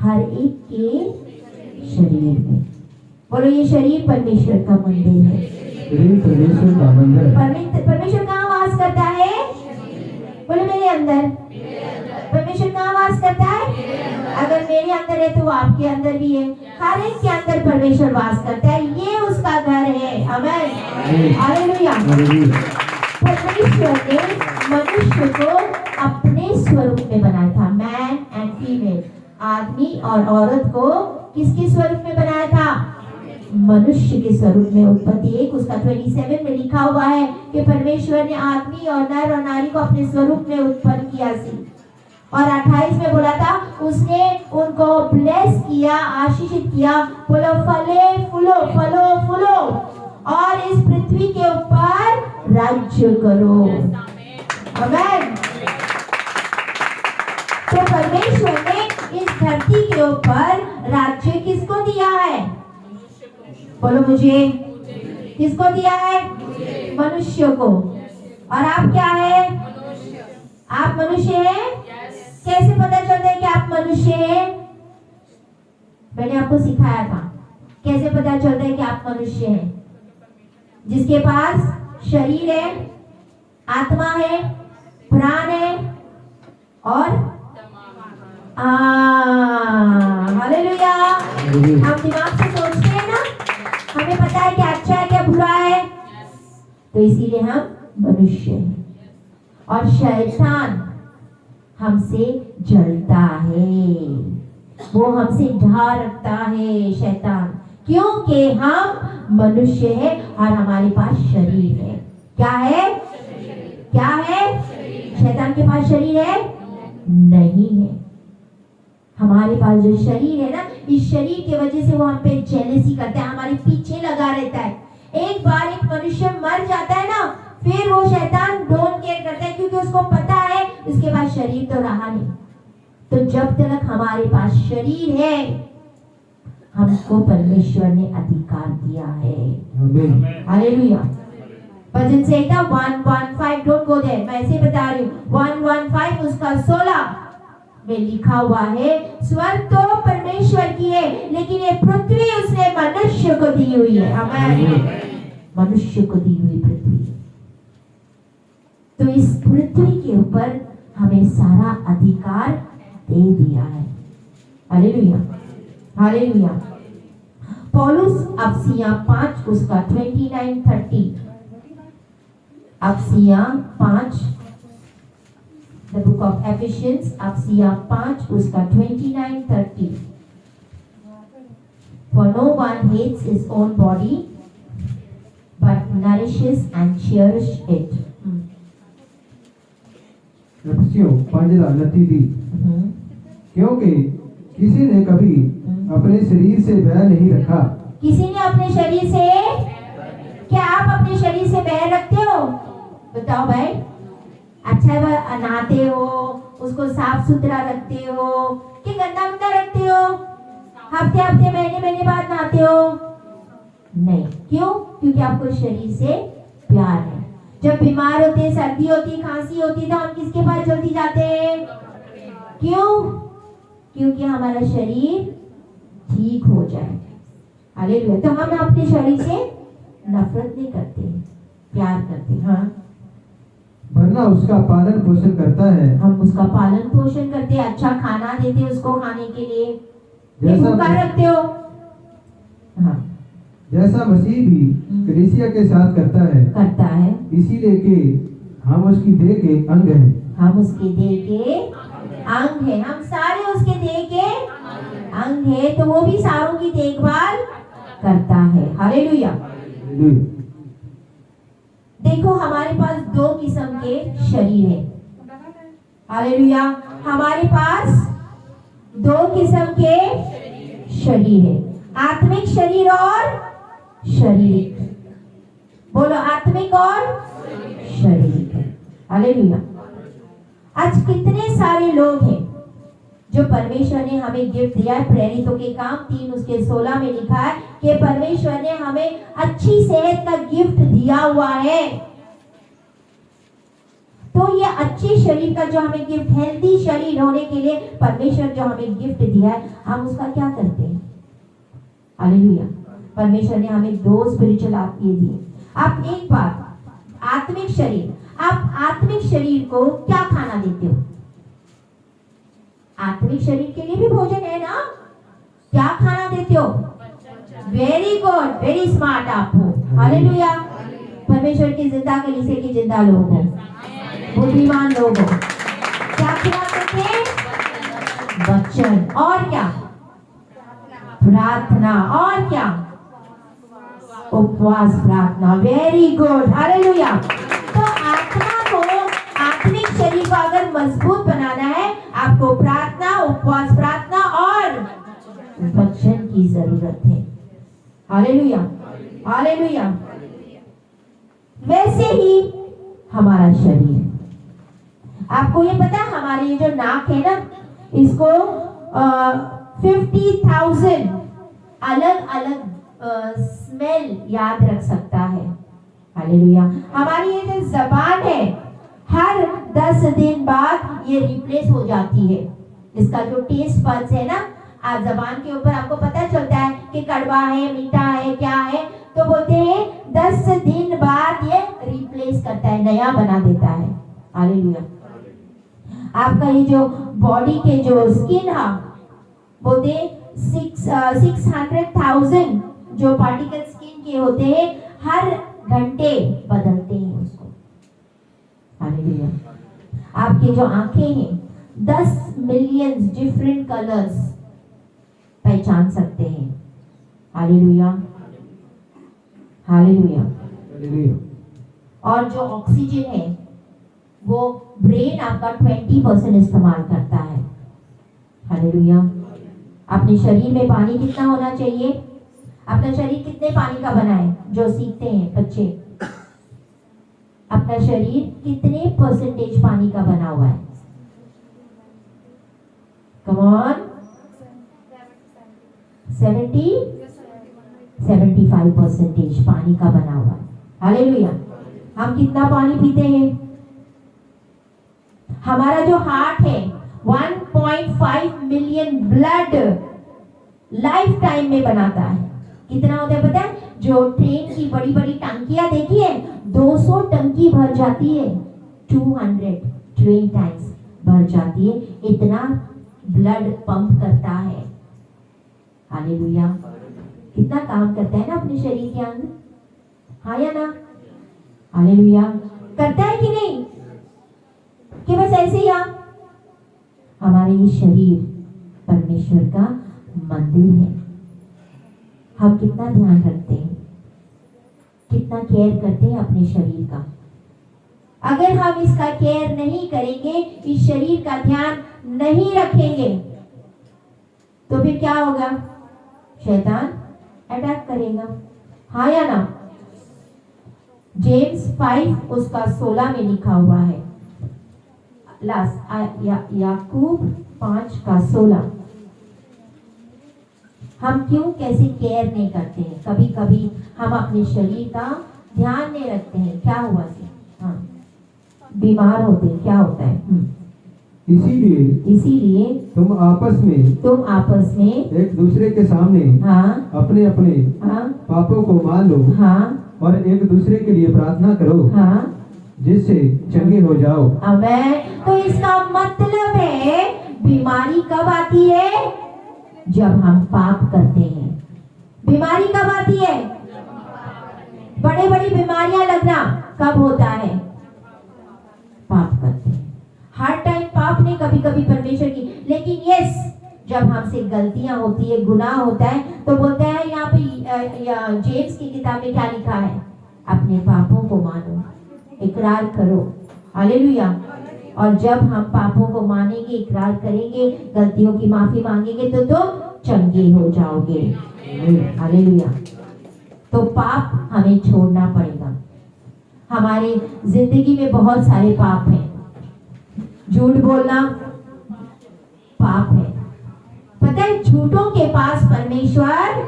हर एक के शरीर में। बोलो ये शरीर परमेश्वर का मंदिर है। शरीर परमेश्वर का मंदिर है। परमेश्वर कहाँ वास करता है? बोलो मेरे अंदर। परमेश्वर कहाँ वास करता है? अगर मेरे अंदर है तो वो आपके अंदर भी है। हर एक के अंदर परमेश्वर वास करता है। ये उसका घर है। आमीन, हालेलुया। परमेश्वर ने मनुष्य को अपने स्वरूप में बनाया था, मैन एंड फीमेल, आदमी और औरत को किसके स्वरूप में बनाया था? मनुष्य के स्वरूप में। उत्पत्ति 1 उसका 27 में लिखा हुआ है कि परमेश्वर ने आदमी और नर और नारी को अपने स्वरूप में उत्पन्न किया सी। और 28 में बोला था उसने उनको ब्लेस किया, आशीषित किया। बोलो फले फूलो, फलो फूलो और इस पृथ्वी के ऊपर राज्य करो। आमीन। तो परमेश्वर ने इस धरती के ऊपर राज्य किसको दिया है? बोलो मुझे। किसको दिया है? मनुष्य को। और आप क्या है? आप मनुष्य हैं। कैसे पता चलता है कि आप मनुष्य हैं? मैंने आपको सिखाया था कैसे पता चलता है कि आप मनुष्य हैं। जिसके पास शरीर है, आत्मा है, प्राण है और हालेलुया। हम दिमाग से सोचते हैं ना, हमें पता है क्या अच्छा है क्या बुरा है, तो इसीलिए हम मनुष्य हैं। और शैतान हमसे जलता है, वो हमसे ढा रखता है शैतान, क्योंकि हम मनुष्य हैं और हमारे पास शरीर है। क्या है? क्या है? शैतान के पास शरीर है? नहीं है। हमारे पास जो शरीर है ना, इस शरीर की वजह से वो हम पे जेलसी करता है, हमारे पीछे लगा रहता है। एक बार एक मनुष्य मर जाता है ना, फिर वो शैतान डोंट केयर करता है, क्योंकि उसको पता है उसके पास शरीर तो रहा नहीं। तो जब तक हमारे पास शरीर है, हमको परमेश्वर ने अधिकार दिया है। हालेलुया। भजन से 115 डोंट गो देयर, मैं ऐसे बता रही हूँ। 115 उसका 16 में लिखा हुआ है, स्वर्ग तो परमेश्वर की है, लेकिन ये पृथ्वी उसने मनुष्य को दी हुई है। आमीन। मनुष्य को दी हुई पृथ्वी। तो इस पृथ्वी के ऊपर हमें सारा अधिकार दे दिया है। Hallelujah, hallelujah. पौलुस अफसियां 5 उसका 29-30, अफसियां 5, The book of Ephesians, अफसियां 5 उसका 29-30। For no one hates his own body, but nourishes and cherishes it. एफिसियों 5:29, क्योंकि किसी ने कभी अपने शरीर से बैर नहीं रखा। किसी ने अपने शरीर से, क्या आप अपने शरीर से बैर रखते हो? बताओ भाई। अच्छा नहाते हो, उसको साफ सुथरा रखते हो कि गंदा गंदा रखते हो? हफ्ते हफ्ते महीने महीने बाद नहाते हो? नहीं। क्यों? क्योंकि आपको शरीर से प्यार है। जब बीमार होते, सर्दी होती, खांसी होती, तो हम किसके पास जल्दी जाते हैं? क्यों? क्योंकि हमारा शरीर ठीक हो जाए। हालेलुया। तो हम अपने शरीर से नफरत नहीं करते, प्यार करते हैं। हाँ, वरना उसका पालन पोषण करता है। हम उसका पालन पोषण करते हैं, अच्छा खाना देते हैं उसको खाने के लिए। जैसा भूखा रखते हो? हाँ, जैसा मसीह भी कलीसिया के साथ करता है, इसीलिए कि हम उसकी देह के अंग हैं। हम उसके देह के अंग हैं। हम सारे उसके देह के अंग हैं, तो वो भी सारों की देखभाल करता है। हालेलुया। देखो हमारे पास 2 किस्म के शरीर है। हालेलुया। हमारे पास 2 किस्म के शरीर है, आत्मिक शरीर और शारीरिक। बोलो आत्मिक और शारीरिक। हालेलुया। आज कितने सारे लोग हैं जो परमेश्वर ने हमें गिफ्ट दिया है। प्रेरितों के काम 3 उसके 16 में लिखा है कि परमेश्वर ने हमें अच्छी सेहत का गिफ्ट दिया हुआ है। तो तो ये अच्छे शरीर का जो हमें गिफ्ट, हेल्दी शरीर होने के लिए परमेश्वर जो हमें गिफ्ट दिया है, हम उसका क्या करते हैं? हालेलुया। परमेश्वर ने हमें 2 स्पिरिचुअल ये दिए। आप एक बात, आत्मिक शरीर, आप आत्मिक शरीर को क्या खाना देते हो? आत्मिक शरीर के लिए भी भोजन है ना? क्या खाना देते हो? वेरी गुड, वेरी स्मार्ट आप हो। हालेलुया। परमेश्वर की जिंदा कलीसिया की जिंदा लोग हो, बुद्धिमान लोग हो। क्या खिला सकते हैं? वचन। और क्या? प्रार्थना। और क्या? उपवास प्रार्थना। Very good, hallelujah. तो आत्मा को, आत्मिक शरीर को अगर मजबूत बनाना है, आपको प्रार्थना, उपवास प्रार्थना और वचन की जरूरत है। Hallelujah, hallelujah. वैसे ही हमारा शरीर, आपको ये पता है हमारे ये जो नाक है ना, इसको 50,000 अलग अलग स्मेल याद रख सकता है। हालेलुया। हमारी ये जो जबान है, हर 10 दिन बाद ये रिप्लेस हो जाती है। इसका जो टेस्ट बड्स है ना, आज जबान के ऊपर आपको पता चलता है कि कड़वा है, मीठा है, क्या है, तो बोलते हैं 10 दिन बाद ये रिप्लेस करता है, नया बना देता है। हालेलुया। आपका ये जो बॉडी के जो स्किन है, बोलते 600,000 जो पार्टिकल स्किन के होते हैं, हर घंटे बदलते हैं उसको। हालेलुया। आपकी जो आंखें हैं, 10 मिलियन डिफरेंट कलर्स पहचान सकते हैं। Hallelujah, hallelujah. और जो ऑक्सीजन है, वो ब्रेन आपका 20% इस्तेमाल करता है। हालेलुया। अपने शरीर में पानी कितना होना चाहिए? अपना शरीर कितने पानी का बना है? जो सीखते हैं बच्चे, अपना शरीर कितने % पानी का बना हुआ है? Come on. 75% पानी का बना हुआ है। हालेलुया। हम कितना पानी पीते हैं? हमारा जो हार्ट है, 1.5 मिलियन ब्लड लाइफ टाइम में बनाता है। कितना होता है पता है? जो ट्रेन की बड़ी बड़ी टंकियां देखी है, 200 टंकी भर जाती है, 200 ट्रेन टैंक्स भर जाती है, इतना ब्लड पंप करता है। हालेलुया। कितना काम करता है ना अपने शरीर के अंग, हाँ या ना? हालेलुया। करता है कि नहीं? कि बस ऐसे ही हमारे ये शरीर परमेश्वर का मंदिर है। हम कितना ध्यान रखते हैं, कितना केयर करते हैं अपने शरीर का। अगर हम इसका केयर नहीं करेंगे, इस शरीर का ध्यान नहीं रखेंगे, तो फिर क्या होगा? शैतान अटैक करेगा, हाँ या ना? जेम्स 5 उसका 16 में लिखा हुआ है, याकूब 5 का 16। हम क्यों, कैसे केयर नहीं करते हैं? कभी कभी हम अपने शरीर का ध्यान नहीं रखते हैं। क्या हुआ से? हाँ, बीमार होते हैं। क्या होता है? इसीलिए तुम आपस में एक दूसरे के सामने हाँ, अपने हाँ, पापों को मान लो, हाँ, और एक दूसरे के लिए प्रार्थना करो, हाँ, जिससे चंगे हो जाओ। आमीन। तो इसका मतलब है, बीमारी कब आती है? जब हम पाप करते हैं। बीमारी कब आती है? बड़ी बड़ी बीमारियां लगना कब होता है? पाप करते हैं। हर टाइम पाप नहीं, कभी कभी परमेश्वर की, लेकिन यस, जब हमसे गलतियां होती है, गुनाह होता है, तो बोलता है यहाँ पे जेम्स की किताब में क्या लिखा है? अपने पापों को मानो, इकरार करो। हालेलुया। और जब हम पापों को मानेंगे, इकरार करेंगे, गलतियों की माफी मांगेंगे, तो तुम चंगे हो जाओगे। हालेलुया। तो पाप हमें छोड़ना पड़ेगा। हमारी जिंदगी में बहुत सारे पाप हैं। झूठ बोलना पाप है। पता है, झूठों के पास परमेश्वर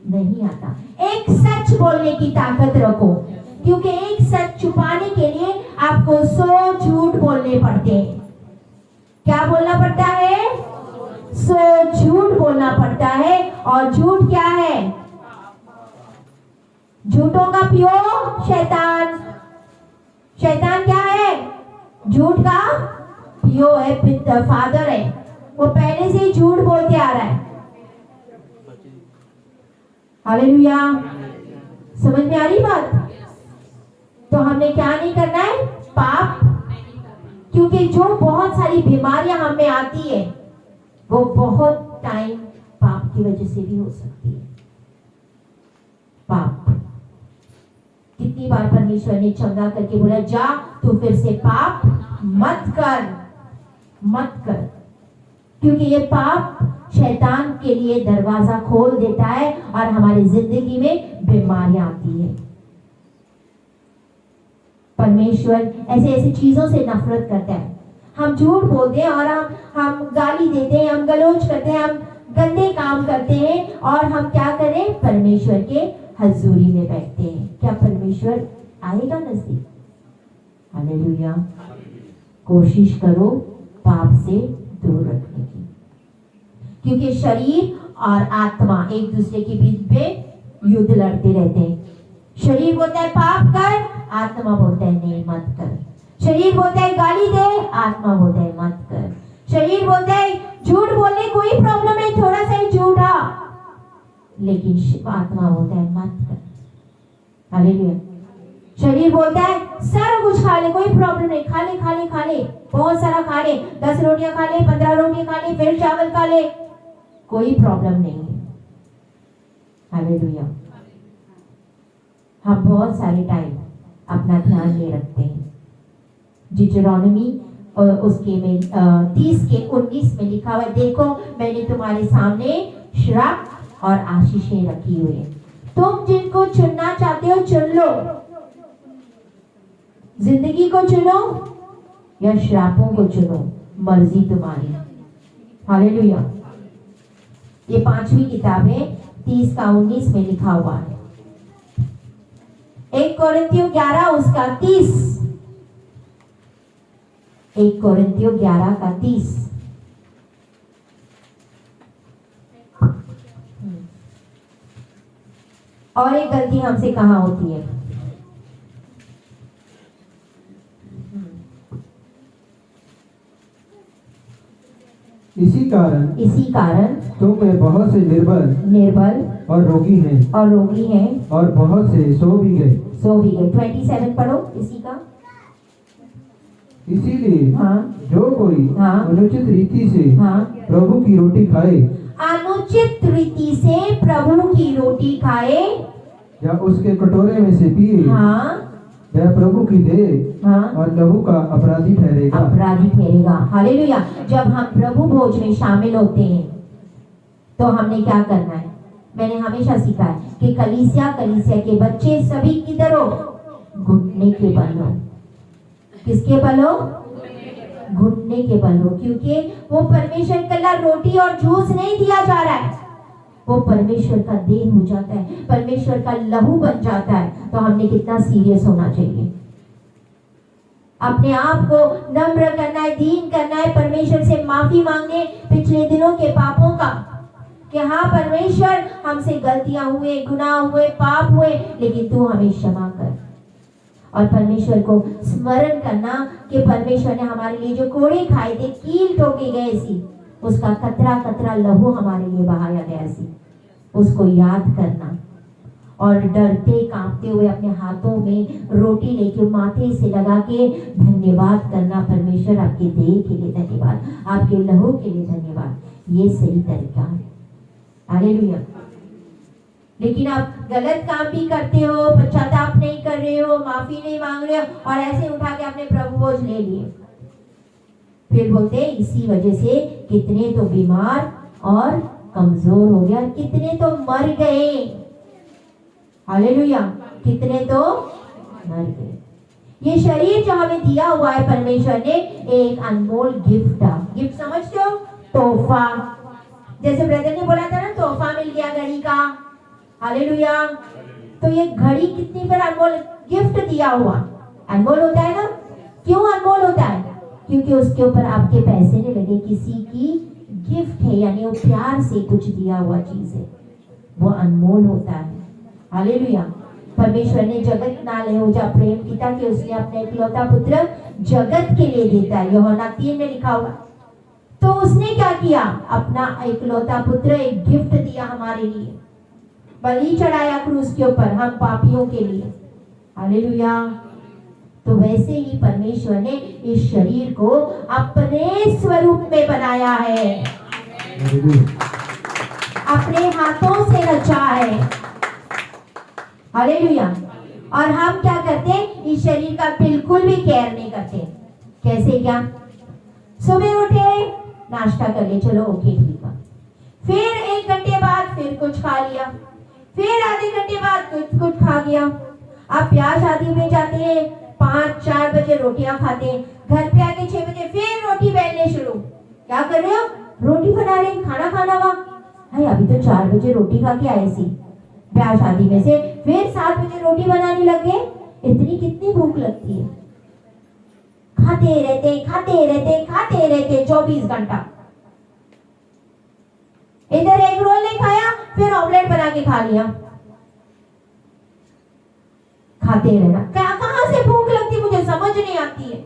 नहीं आता। एक सच बोलने की ताकत रखो, क्योंकि एक सच छुपाने के लिए आप आपको 100 झूठ बोलने पड़ते हैं। क्या बोलना पड़ता है? 100 झूठ बोलना पड़ता है। और झूठ क्या है? झूठों का पियो शैतान। शैतान क्या है? झूठ का पियो है, फादर है। वो पहले से ही झूठ बोलते आ रहा है। हालेलुया। समझ में आ रही बात? तो हमने क्या नहीं करना है? पाप। क्योंकि जो बहुत सारी बीमारियां हम में आती है वो बहुत टाइम पाप की वजह से भी हो सकती है। पाप। कितनी बार परमेश्वर ने चंगा करके बोला, जा तू फिर से पाप मत कर, मत कर। क्योंकि ये पाप शैतान के लिए दरवाजा खोल देता है और हमारी जिंदगी में बीमारियां आती है। परमेश्वर ऐसे ऐसे चीजों से नफरत करता है। हम झूठ बोलते हैं और हम गाली देते हैं, हम गलोच करते हैं, हम गंदे काम करते हैं और हम क्या करें? परमेश्वर के हजूरी में बैठते हैं। क्या परमेश्वर आएगा नजदीक? हालेलुया। कोशिश करो पाप से दूर रखने की, क्योंकि शरीर और आत्मा एक दूसरे के बीच में युद्ध लड़ते रहते हैं। शरीर बोलता है पाप कर, आत्मा बोलता है नहीं मत कर। शरीर बोलता है गाली दे, आत्मा बोलता है मत कर। शरीर बोलता है झूठ बोलने कोई प्रॉब्लम नहीं, थोड़ा सा ही झूठा, लेकिन आत्मा बोलता है मत कर। हालेलुया। शरीर बोलता है सारा कुछ खा ले, कोई प्रॉब्लम नहीं, खा ले खा ले खा ले, बहुत सारा खा ले, 10 रोटियां खा ले, 15 रोटियां खा ले, फिर चावल खा ले, कोई प्रॉब्लम नहीं है। हालेलुया। हम बहुत सारे टाइम अपना ध्यान नहीं रखते हैं। डिटरोनॉमी उसके में 30 के 19 में लिखा हुआ है, देखो मैंने तुम्हारे सामने श्राप और आशीषें रखी हुई है, तुम जिनको चुनना चाहते हो चुन लो। जिंदगी को चुनो या श्रापों को चुनो, मर्जी तुम्हारी। हालेलुया। ये 5वीं किताब है, 30 का 19 में लिखा हुआ है। 1 कोरिन्थियों 11 उसका 30। 1 कोरिन्थियों 11 का 30। और एक गलती हमसे कहाँ होती है? इसी कारण तुम में बहुत से निर्बल और रोगी हैं और बहुत से सो भी गए। 27 पढ़ो इसी का। इसीलिए हाँ, जो कोई अनुचित रीति से प्रभु की रोटी खाए, अनुचित रीति से प्रभु की रोटी खाए या उसके कटोरे में से पिए, वह प्रभु की देह और लहू का अपराधी ठहरेगा। हालेलुया। जब हम प्रभु भोज में शामिल होते हैं तो हमने क्या करना है? मैंने हमेशा सीखा है कि कलीसिया के बच्चे सभी किधर हो? घुटने के बल हो। किसके बल हो? घुटने के बल हो। क्योंकि वो परमेश्वर का रोटी और जूस नहीं दिया जा रहा है, वो परमेश्वर का देह हो जाता है, परमेश्वर का लहू बन जाता है। तो हमने कितना सीरियस होना चाहिए? अपने आप को नम्र करना है, दीन करना है, परमेश्वर से माफी मांगने पिछले दिनों के पापों का, कि हाँ परमेश्वर हमसे गलतियां हुए, गुनाह हुए, पाप हुए, लेकिन तू हमें क्षमा कर। और परमेश्वर को स्मरण करना कि परमेश्वर ने हमारे लिए जो कोड़े खाए थे, कील ठोके गए सी, उसका कतरा कतरा लहू हमारे लिए बहाया गया सी, उसको याद करना। और डरते कांपते हुए अपने हाथों में रोटी लेके माथे से लगा के धन्यवाद करना, परमेश्वर आपके देह के लिए धन्यवाद, आपके लहू के लिए धन्यवाद। ये सही तरीका है। हालेलुया। लेकिन आप गलत काम भी करते हो, पश्चाताप नहीं कर रहे हो, माफी नहीं मांग रहे हो, और ऐसे उठा के अपने प्रभु भोज ले लिए। फिर बोलते इसी वजह से कितने तो बीमार और कमजोर हो गया, कितने तो मर गए। हालेलुया। कितने तो मर गए। ये शरीर जो हमें दिया हुआ है परमेश्वर ने, एक अनमोल गिफ्ट समझते हो? तोहफा। जैसे ब्रदर ने बोला था ना, तोहफा मिल गया घड़ी का। हालेलुया। तो ये घड़ी कितनी पर अनमोल गिफ्ट दिया हुआ, अनमोल होता है ना। क्यों अनमोल होता है? क्योंकि उसके ऊपर आपके पैसे नहीं लगे, किसी की गिफ्ट है, यानी वो प्यार से कुछ दिया हुआ चीज है, वो अनमोल होता है। हालेलुया। परमेश्वर ने जगत नाल है जा प्रेम किया कि उसने अपने इकलौता पुत्र जगत के लिए देता है, यूहन्ना 3 में लिखा हुआ। तो उसने क्या किया? अपना इकलौता पुत्र एक गिफ्ट दिया हमारे लिए, बलि चढ़ाया क्रूस के ऊपर हम पापियों के लिए। हालेलुया। तो वैसे ही परमेश्वर ने इस शरीर को अपने स्वरूप में बनाया है, अपने हाथों से रचा है। हालेलुया। और हम क्या करते हैं? इस शरीर का बिल्कुल भी केयर नहीं करते। कैसे? क्या? सुबह उठे, नाश्ता कर ले, चलो ओके ठीक है, फिर 1 घंटे बाद फिर कुछ खा लिया, फिर आधे घंटे बाद कुछ खा गया। आप ब्याह शादी में जाते हैं, 5-4 बजे रोटियां खाते हैं, घर पे आके 6 बजे फिर रोटी बेलने शुरू। क्या कर रहे हो? रोटी बना रहे, खाना खाना हुआ है, अभी तो 4 बजे रोटी खा के आए सी ब्याह शादी में से, फिर 7 बजे रोटी बनाने लग गए। इतनी कितनी भूख लगती है? खाते रहते खाते रहते खाते रहते 24 घंटा। इधर एग रोल नहीं खाया, फिर ऑमलेट बना के खा लिया, खाते रहना। कहां से भूख लगती मुझे समझ नहीं आती है।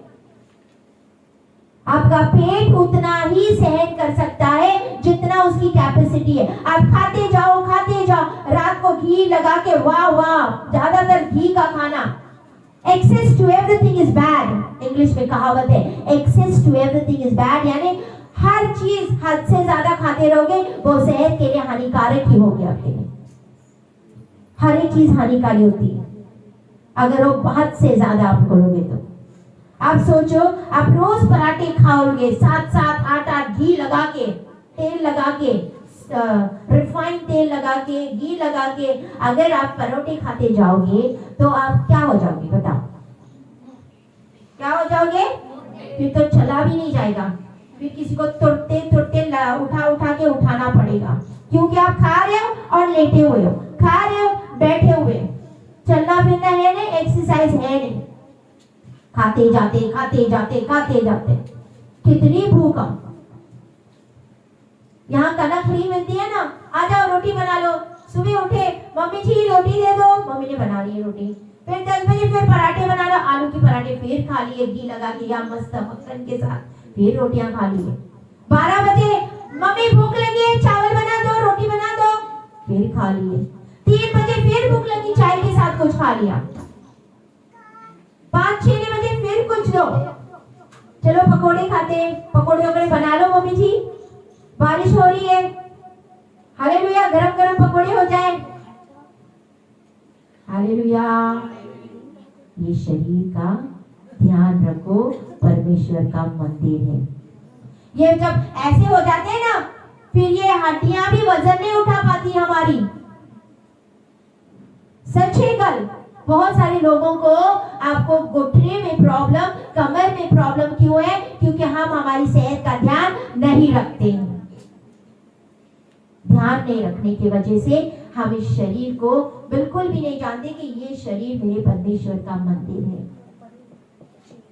आपका पेट उतना ही सहन कर सकता है जितना उसकी कैपेसिटी है। आप खाते जाओ खाते जाओ, रात को घी लगा के, वाह वाह, ज्यादातर घी का खाना। Excess to everything is bad, English में कहावत है, excess to everything is bad, यानी हर चीज हद से ज्यादा खाते रहोगे वो सेहत के लिए हानिकारक ही होगी आपके लिए। हर एक चीज हानिकारी होती है अगर वो हद से ज्यादा आप करोगे तो। आप सोचो, आप रोज पराठे खाओगे, 7-7 8-8 घी लगा के, तेल लगा के, रिफाइंड तेल लगा के, घी लगा के, अगर आप परोठे खाते जाओगे तो आप क्या हो जाओगे? बताओ, क्या हो जाओगे? फिर तो चला भी नहीं जाएगा, फिर किसी को तुरते तुरते उठा के उठाना पड़ेगा, क्योंकि आप खा रहे हो और लेटे हुए हो, खा रहे हो बैठे हुए, चलना फिरना है नहीं, एक्सरसाइज है नहीं, खाते जाते खाते जाते खाते जाते। कितनी भूख। यहाँ कनक फ्री मिलती है ना, आ जाओ रोटी बना लो। सुबह उठे, मम्मी जी रोटी दे दो, मम्मी ने बना ली रोटी। फिर 10 बजे फिर पराठे बना लो, आलू के पराठे फिर खा लिए घी लगा के या मस्त मक्खन के साथ, फिर रोटियां खा लिए। 12 बजे मम्मी भूख लगी है, चावल बना दो, रोटी बना दो, फिर खा लिए। 3 बजे फिर भूख लगी, चाय के साथ कुछ खा लिया। 5-6 बजे फिर कुछ दो, चलो पकोड़े खाते, पकोड़े वगैरह बना लो मम्मी जी, बारिश हो रही है, हालेलुया, गरम गरम पकोड़े हो जाए, हालेलुया। ये शरीर का ध्यान रखो, परमेश्वर का मंदिर है। ये जब ऐसे हो जाते हैं ना, फिर ये हड्डियां भी वजन नहीं उठा पाती हमारी। सच है, कल बहुत सारे लोगों को, आपको घुटने में प्रॉब्लम, कमर में प्रॉब्लम क्यों है? क्योंकि हम हमारी सेहत का ध्यान नहीं रखते हैं। ध्यान नहीं रखने की वजह से हम इस शरीर को बिल्कुल भी नहीं जानते कि ये शरीर मेरे परमेश्वर का मंदिर है।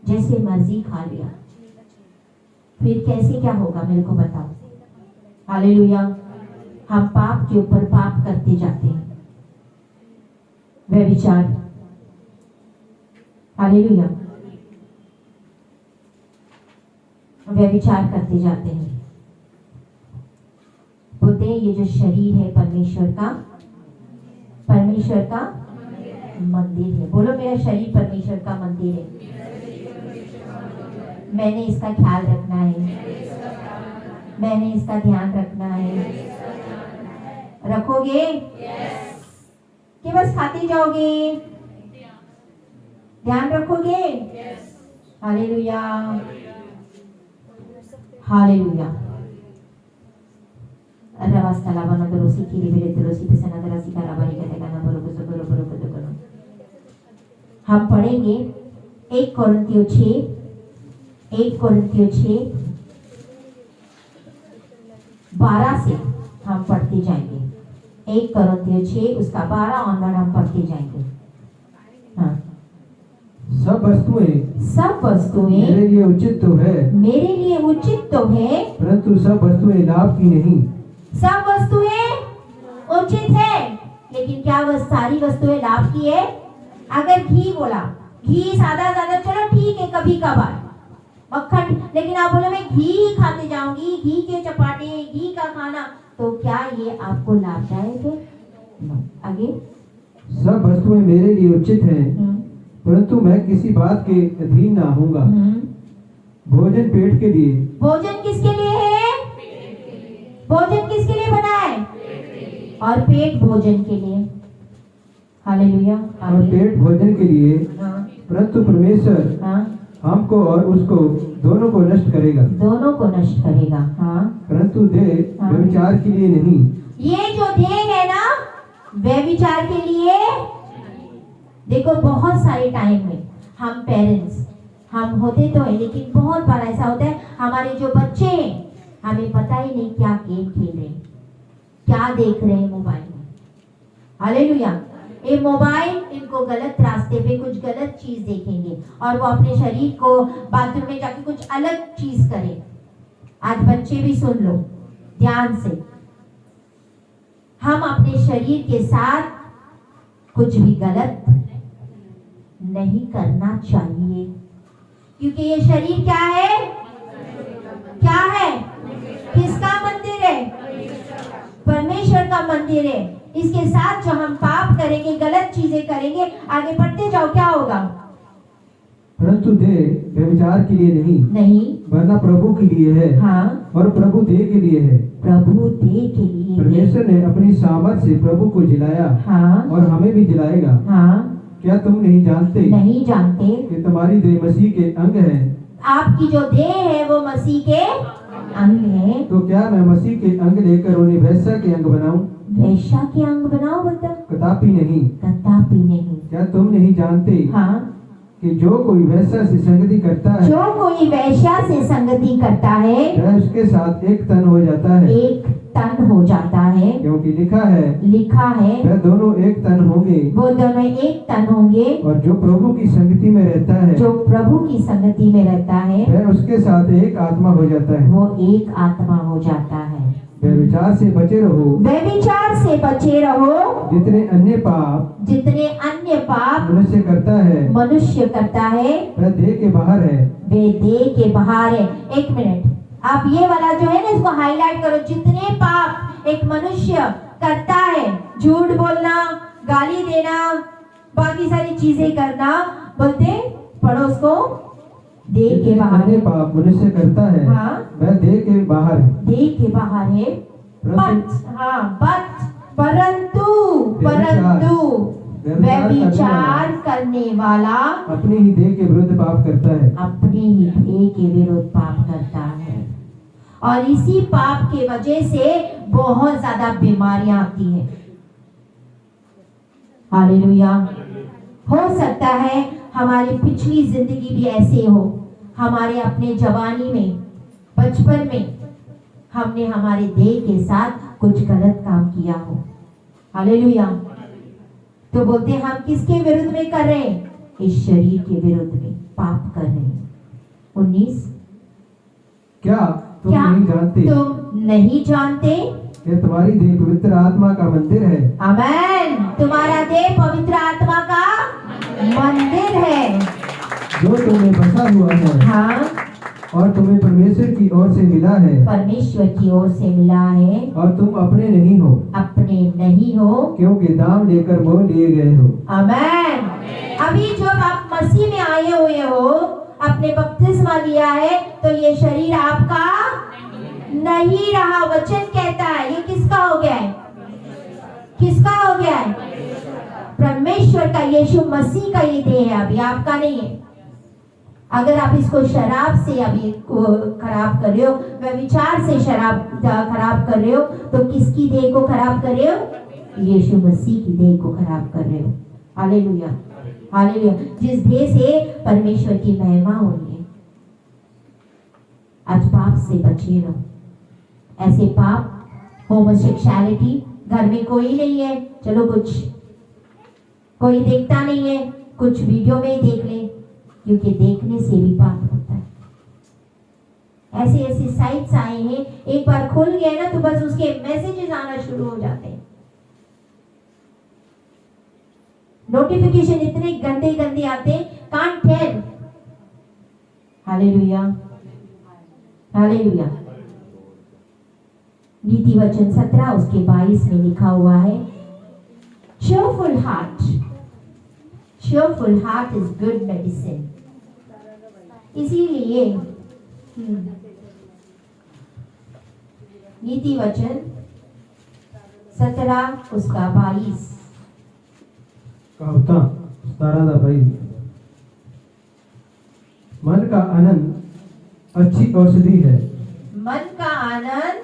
जैसे मर्जी खा लिया, फिर कैसे क्या होगा मेरे को बताओ। हालेलुया। हम पाप के ऊपर पाप करते जाते हैं, व्यभिचार, हालेलुया, व्यभिचार करते जाते हैं। बोलते हैं ये जो शरीर है परमेश्वर का मंदिर है। बोलो, मेरा शरीर परमेश्वर का मंदिर है, मैंने इसका ख्याल रखना है, मैंने इसका ध्यान रखना है। रखोगे कि बस खाते जाओगे? ध्यान रखोगे? Hallelujah, hallelujah. हम पढ़ेंगे 1 कोरिन्थियों 6:12 से हम पढ़ते जाएंगे। 1 कोरिन्थियों 6 उसका 12 ऑनवर्ड हम पढ़ते जाएंगे। हाँ, सब वस्तुएं मेरे लिए उचित तो है, परंतु सब वस्तुएं लाभ की नहीं। सब वस्तुएं उचित है, लेकिन क्या वह सारी वस्तुएं लाभ की है? अगर घी बोला, घी सादा चलो ठीक है कभी कभार, मक्खन, लेकिन आप बोले मैं घी ही खाते जाऊंगी, घी के चपाटे, घी का खाना, तो क्या ये आपको लाभदायक है? आगे, सब वस्तुएं मेरे लिए उचित हैं, परंतु मैं किसी बात के अधीन ना होऊंगा। भोजन पेट के लिए। भोजन किसके लिए है? भोजन किसके लिए बना है? और पेट भोजन के लिए। हालेलुया। और पेट भोजन के लिए, परंतु परमेश्वर हमको और उसको दोनों को नष्ट करेगा। परंतु देह व्यभिचार के लिए नहीं। ये जो देह है ना, व्यभिचार के लिए। देखो बहुत सारे टाइम में हम पेरेंट्स, हम होते तो है, लेकिन बहुत बार ऐसा होता है हमारे जो बच्चे हैं, हमें पता ही नहीं क्या गेम खेल रहे हैं, क्या देख रहे हैं मोबाइल में। हालेलुया। ये मोबाइल इनको गलत रास्ते पे कुछ गलत चीज देखेंगे और वो अपने शरीर को बाथरूम में जाके कुछ अलग चीज करें। आज बच्चे भी सुन लो ध्यान से, हम अपने शरीर के साथ कुछ भी गलत नहीं करना चाहिए, क्योंकि ये शरीर क्या है? क्या है? किसका मंदिर है? परमेश्वर का मंदिर है। इसके साथ जो हम पाप करेंगे, गलत चीजें करेंगे, आगे बढ़ते जाओ, क्या होगा? परंतु देह व्यभिचार के लिए नहीं, वरना प्रभु के लिए है। और प्रभु देह के लिए है। परमेश्वर ने अपनी सामर्थ से प्रभु को जिलाया, और हमें भी जिलाएगा। क्या तुम नहीं जानते कि तुम्हारी देह मसीह के अंग है? आपकी जो देह है वो मसीह के अंग है। तो क्या मैं मसीह के अंग लेकर उन्हें वैसा के अंग बनाऊं? वैसा के अंग बनाओ बता? कदापि नहीं। क्या तुम नहीं जानते कि जो कोई वैसा से संगति करता है, वह उसके साथ एक तन हो जाता है। क्योंकि लिखा है वह दोनों एक तन होंगे। और जो प्रभु की संगति में रहता है, वह उसके साथ एक आत्मा हो जाता है। व्यभिचार से बचे रहो। जितने अन्य पाप मनुष्य करता है, वह देह के बाहर है। एक मिनट, आप ये वाला जो है ना, इसको हाईलाइट करो। जितने पाप एक मनुष्य करता है, झूठ बोलना, गाली देना, बाकी सारी चीजें करना, बोलते पढ़ो उसको, देह के बाहर है। पाप मनुष्य करता है, वह देह के बाहर है। परंतु व्यभिचार करने वाला अपने ही देह के विरुद्ध पाप करता है। और इसी पाप के वजह से बहुत ज्यादा बीमारियां आती है। हालेलुया। हो सकता है हमारी पिछली जिंदगी भी ऐसे हो, हमारे अपने जवानी में, बचपन में हमने हमारे देह के साथ कुछ गलत काम किया हो। हालेलुया। तो बोलते हैं हम किसके विरुद्ध में कर रहे हैं? इस शरीर के विरुद्ध में पाप कर रहे हैं। 19, क्या तुम नहीं जानते कि तुम्हारी देह पवित्र आत्मा का मंदिर है? आमेन। तुम्हारा देह पवित्र आत्मा का मंदिर है, जो तुम्हें बसा हुआ है। और तुम्हें परमेश्वर की ओर से मिला है। और तुम अपने नहीं हो, क्योंकि दाम लेकर मोल लिए गए हो। आमेन। अभी जब आप मसीह में आए हुए हो, अपने बपतिस्मा लिया है, तो ये शरीर आपका नहीं रहा। वचन कहता है ये किसका हो गया है? परमेश्वर का, यीशु मसीह का ये देह है, अभी आपका नहीं है। अगर आप इसको शराब से अभी खराब कर रहे हो, व्यभिचार से शराब खराब कर रहे हो, तो किसकी देह को खराब कर रहे हो? यीशु मसीह की देह को खराब कर रहे हो। Hallelujah, hallelujah. जिस देह से परमेश्वर की महिमा होनी है। आज पाप से बचे रहो। ऐसे पाप, होमोसेक्सुअलिटी, घर में कोई नहीं है, चलो कुछ कोई देखता नहीं है, कुछ वीडियो में ही देख ले, क्योंकि देखने से भी पाप होता है। ऐसे ऐसे साइट्स आए हैं, एक बार खुल गए ना तो बस उसके मैसेजेस आना शुरू हो जाते हैं। नोटिफिकेशन इतने गंदे गंदे आते हैं, कांट टेल। Hallelujah, hallelujah. नीति वचन 17 उसके 22 में लिखा हुआ है, cheerful heart is good medicine। इसीलिए नीति वचन 17 उसका 22 कहावता 17 ਦਾ 22, मन का आनंद अच्छी औषधि है। मन का आनंद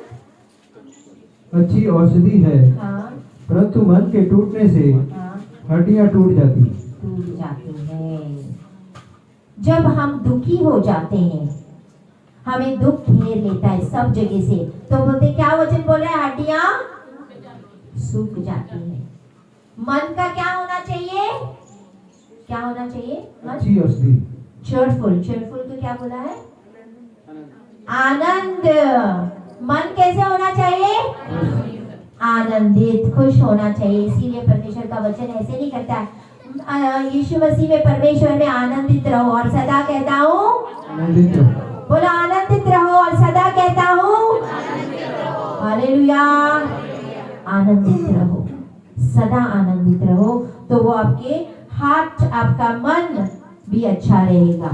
अच्छी औषधि है, हाँ, परंतु मन के टूटने से हाँ, हड्डियां टूट जाती हैं। जब हम दुखी हो जाते हैं, हमें दुख घेर लेता है सब जगह से, तो बोलते क्या वचन बोल रहे हैं, हड्डियां सूख जाती हैं। मन का क्या होना चाहिए, क्या होना चाहिए, अच्छी औषधि। चेयरफुल को क्या बोला है, आनंद। मन कैसे होना चाहिए, आनंदित, खुश होना चाहिए। इसीलिए परमेश्वर का वचन ऐसे नहीं कहता है, यीशु मसीह में परमेश्वर में आनंदित रहो और सदा कहता हूँ, बोला आनंदित रहो और सदा कहता हूँ, हालेलुया, आनंदित रहो, सदा आनंदित रहो, तो वो आपके हार्ट, आपका मन भी अच्छा रहेगा।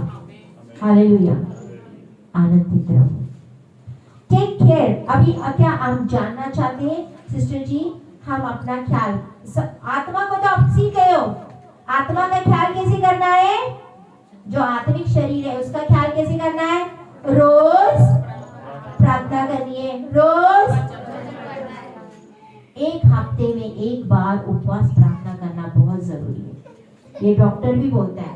हालेलुया, आनंदित रहो। Take care. अभी क्या हम जानना चाहते हैं सिस्टर जी, हम अपना ख्याल, आत्मा को तो आप सीख गए हो, आत्मा का ख्याल कैसे करना है, जो आत्मिक शरीर है उसका ख्याल कैसे करना है, रोज प्रार्थना करनी है, रोज एक हफ्ते में एक बार उपवास प्रार्थना करना बहुत जरूरी है। ये डॉक्टर भी बोलता है,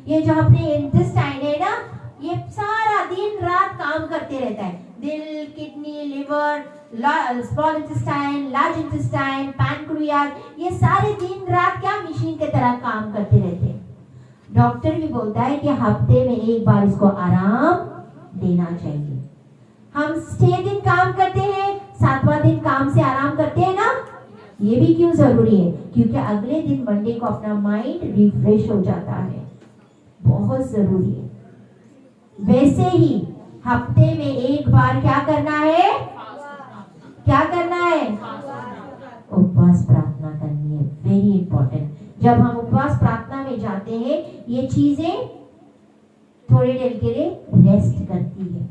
ये जो अपने इंटेस्टाइन है ना, ये सारा दिन रात काम करते रहता है, दिल, kidney, liver, small intestine, large intestine, pancreas, ये सारे दिन रात क्या मशीन की तरह काम करते रहते हैं। डॉक्टर भी बोलता है कि हफ्ते में एक बार इसको आराम देना चाहिए। हम 6 दिन काम करते हैं, 7वां दिन काम से आराम करते हैं ना, ये भी क्यों जरूरी है, क्योंकि अगले दिन मंडे को अपना माइंड रिफ्रेश हो जाता है, बहुत जरूरी है। वैसे ही हफ्ते में एक बार क्या करना है, क्या करना है, उपवास प्रार्थना करनी है, वेरी इंपॉर्टेंट। जब हम उपवास प्रार्थना में जाते हैं, ये चीजें थोड़ी देर के लिए रेस्ट करती है,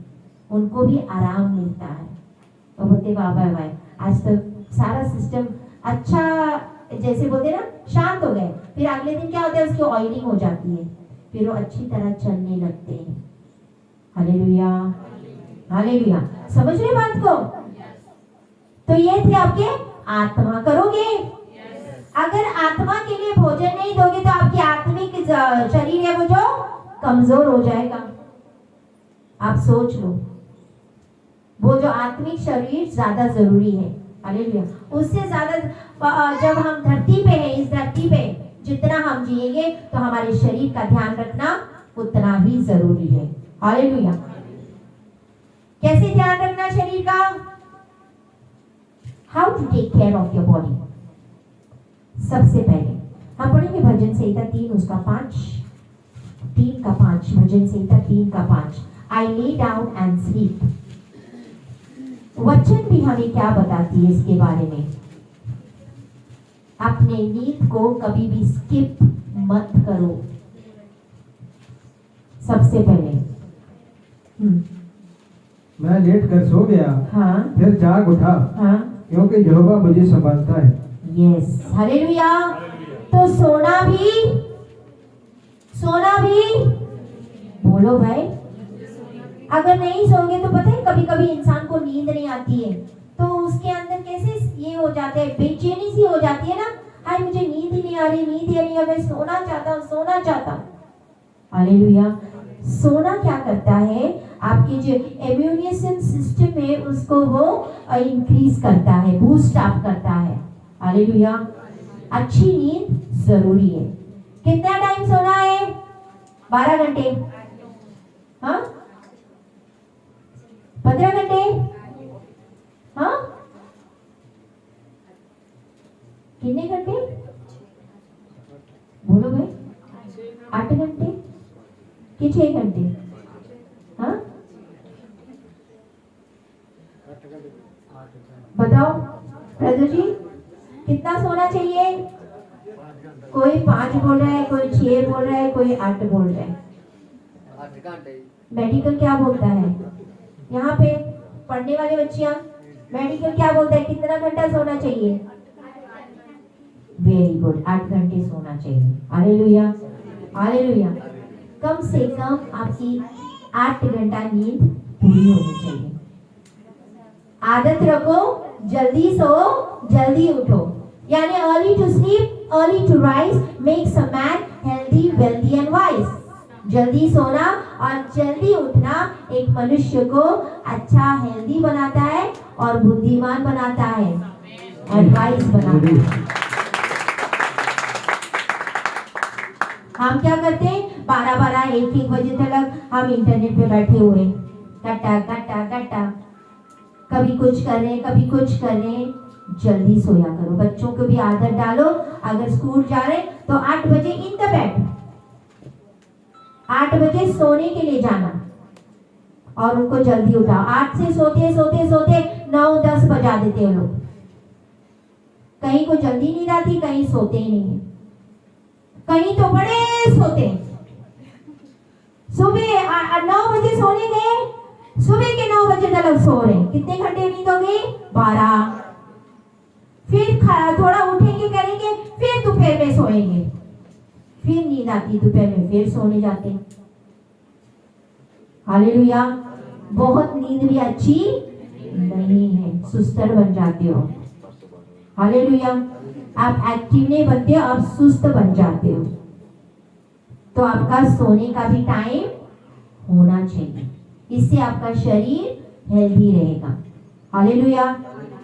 उनको भी आराम मिलता है। तो बोलते बाबा भाई आज तो सारा सिस्टम अच्छा, जैसे बोलते ना, शांत हो गए, फिर अगले दिन क्या होता है, उसकी ऑयलिंग हो जाती है, फिर वो अच्छी तरह चलने लगते हैं। हालेलुया, हालेलुया, समझ रहे बात को। तो ये थे आपके आत्मा। करोगे, अगर आत्मा के लिए भोजन नहीं दोगे तो आपकी आत्मिक शरीर है वो जो कमजोर हो जाएगा। आप सोच लो, वो जो आत्मिक शरीर ज्यादा जरूरी है। हालेलुया, उससे ज्यादा जब हम धरती पे हैं, इस धरती पे जितना हम जिएंगे तो हमारे शरीर का ध्यान रखना उतना ही जरूरी है। हालेलुया, कैसे ध्यान रखना शरीर का, how to take care of your body. सबसे पहले हम पढ़ेंगे भजन संहिता 3 उसका 5, 3 का 5, भजन संहिता 3 का 5, आई ले डाउन एंड स्लीप। वचन भी हमें क्या बताती है इसके बारे में, अपने नींद को कभी भी स्किप मत करो। सबसे पहले मैं लेट कर सो गया, हाँ, फिर जाग उठा, हाँ, क्योंकि यहोवा मुझे संभालता है। Yes, hallelujah. तो सोना भी बोलो भाई, अगर नहीं सोगे तो पता है कभी कभी इंसान को नींद नहीं आती है, तो उसके अंदर कैसे ये हो जाता है, बेचैनी सी हो जाती है ना, हाय मुझे नींद ही नहीं आ रही, नींद ही नहीं आ रही, मैं सोना चाहता हूँ। हालेलुया। सोना क्या करता है, आपकी जो इम्यून सिस्टम है उसको वो इंक्रीज करता है, बूस्ट अप करता है। हालेलुया, अच्छी नींद जरूरी है। कितना टाइम सोना है, 12 घंटे, हाँ 15 घंटे, हाँ कितने घंटे बोलो भाई? 8 घंटे कि 6 घंटे? हाँ बताओ प्रजू जी, कितना सोना चाहिए? कोई 5 बोल रहा है, कोई 6 बोल रहा है, कोई 8 बोल रहा है। मेडिकल क्या बोलता है? यहाँ पे पढ़ने वाले बच्चियां, मेडिकल क्या बोलता है? कितना घंटा सोना चाहिए? वेरी गुड, 8 घंटे सोना चाहिए। Hallelujah, hallelujah. कम से कम आपकी 8 घंटा नींद पूरी होनी चाहिए। आदत रखो, जल्दी सो जल्दी उठो, यानी early to sleep early to rise makes a man healthy wealthy and wise. जल्दी सोना और जल्दी उठना एक मनुष्य को अच्छा हेल्दी बनाता है और बुद्धिमान बनाता है, एडवाइस बनाता है। हम क्या करते हैं? 12-12 1-1 बजे तक हम इंटरनेट पे बैठे हुए, कट्टा कट्टा कट्टा, कभी कुछ कर रहे हैं कभी कुछ कर रहे हैं। जल्दी सोया करो, बच्चों को भी आदत डालो। अगर स्कूल जा रहे तो 8 बजे इन द बेड, 8 बजे सोने के लिए जाना और उनको जल्दी उठाओ। 8 से सोते सोते सोते 9-10 बजा देते हैं लोग। कहीं को जल्दी नींद आती, कहीं सोते ही नहीं है, कहीं तो बड़े सोते। सुबह 9 बजे सोने गए, सुबह के 9 बजे तक सो रहे। कितने घंटे नींद हो गई? 12। फिर थोड़ा उठेंगे करेंगे, फिर दोपहर में सोएंगे, फिर नींद आती दोपहर में, फिर सोने जाते। हालेलुया। बहुत नींद भी अच्छी नहीं है, सुस्तर बन जाते हो। हालेलुया। आप एक्टिव नहीं बनते, आप सुस्त बन जाते हो। तो आपका सोने का भी टाइम होना चाहिए, इससे आपका शरीर हेल्दी रहेगा। हालेलुया।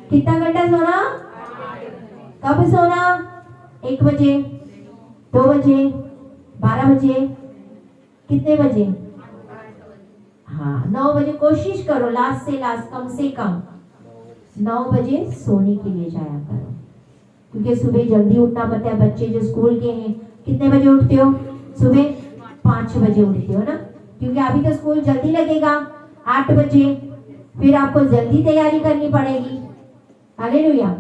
कितना घंटा सोना? कब सोना? 1 बजे, 2 बजे, 12 बजे, कितने बजे? हाँ 9 बजे कोशिश करो, लास्ट से लास्ट कम से कम 9 बजे सोने के लिए जाया करो, क्योंकि सुबह जल्दी उठना पड़ता है। बच्चे जो स्कूल के हैं, कितने बजे उठते हो? सुबह 5 बजे उठते हो ना, क्योंकि अभी तो स्कूल जल्दी लगेगा 8 बजे, फिर आपको जल्दी तैयारी करनी पड़ेगी। हालेलुया।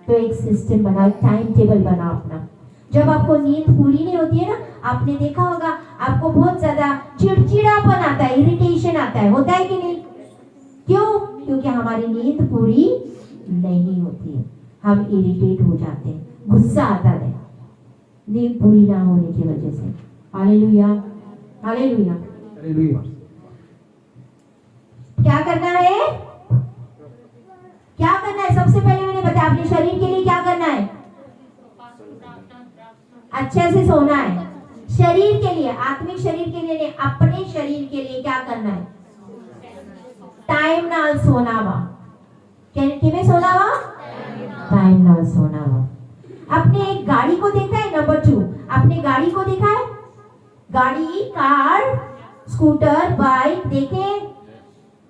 तो एक सिस्टम बनाओ, टाइम टेबल बनाओ अपना। जब आपको नींद पूरी नहीं होती है ना, आपने देखा होगा आपको बहुत ज्यादा चिड़चिड़ापन आता है, इरिटेशन आता है, होता है कि नहीं? क्यों? क्योंकि हमारी नींद पूरी नहीं होती है, हम इरिटेट हो जाते हैं, गुस्सा आता है नींद पूरी ना होने की वजह से। Hallelujah, hallelujah, hallelujah. क्या करना है? क्या करना है? सबसे पहले मैंने बताया, अपने शरीर के लिए क्या करना है? अच्छे से सोना है। शरीर के लिए, आत्मिक शरीर के लिए नहीं, अपने शरीर के लिए क्या करना है? टाइम नाल सोना वा। किमें सोना वा? टाइम नाल सोना वा। अपने एक गाड़ी को देखा है? नंबर 2, अपने गाड़ी को देखा है? गाड़ी, कार, स्कूटर, बाइक देखे?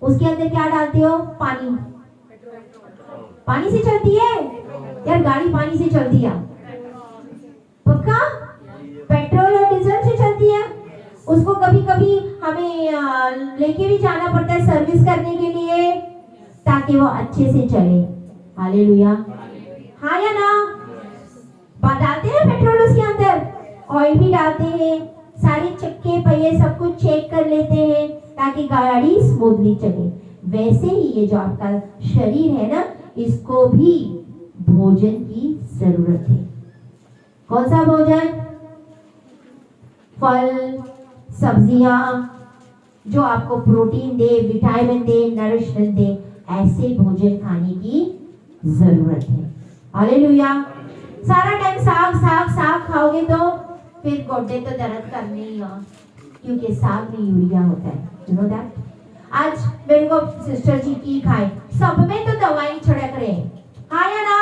उसके अंदर क्या डालते हो? पानी। पानी से चलती है यार गाड़ी, पानी से चलती है पक्का? पेट्रोल और डीजल से चलती है। उसको कभी कभी हमें लेके भी जाना पड़ता है सर्विस करने के लिए, ताकि वो अच्छे से चले। हालेलुया, हाँ या ना? डालते हैं पेट्रोल उसके अंदर, ऑयल भी डालते हैं, सारे चक्के पहिए सब कुछ चेक कर लेते हैं ताकि गाड़ी स्मूथली चले। वैसे ही ये जो आपका शरीर है ना, इसको भी भोजन की जरूरत है। कौन सा भोजन? फल, सब्जियां, जो आपको प्रोटीन दे, विटामिन दे, नरिशमेंट दे, ऐसे भोजन खाने की जरूरत है। हालेलुया। सारा टाइम साग साग साग खाओगे तो फिर गोड्डे तो दर्द करने ही हो, क्योंकि साग में यूरिया होता है। You know that? आज मेरे को सिस्टर जी की खाए, सब में तो दवाई छिड़क रहे हैं, हाँ या ना?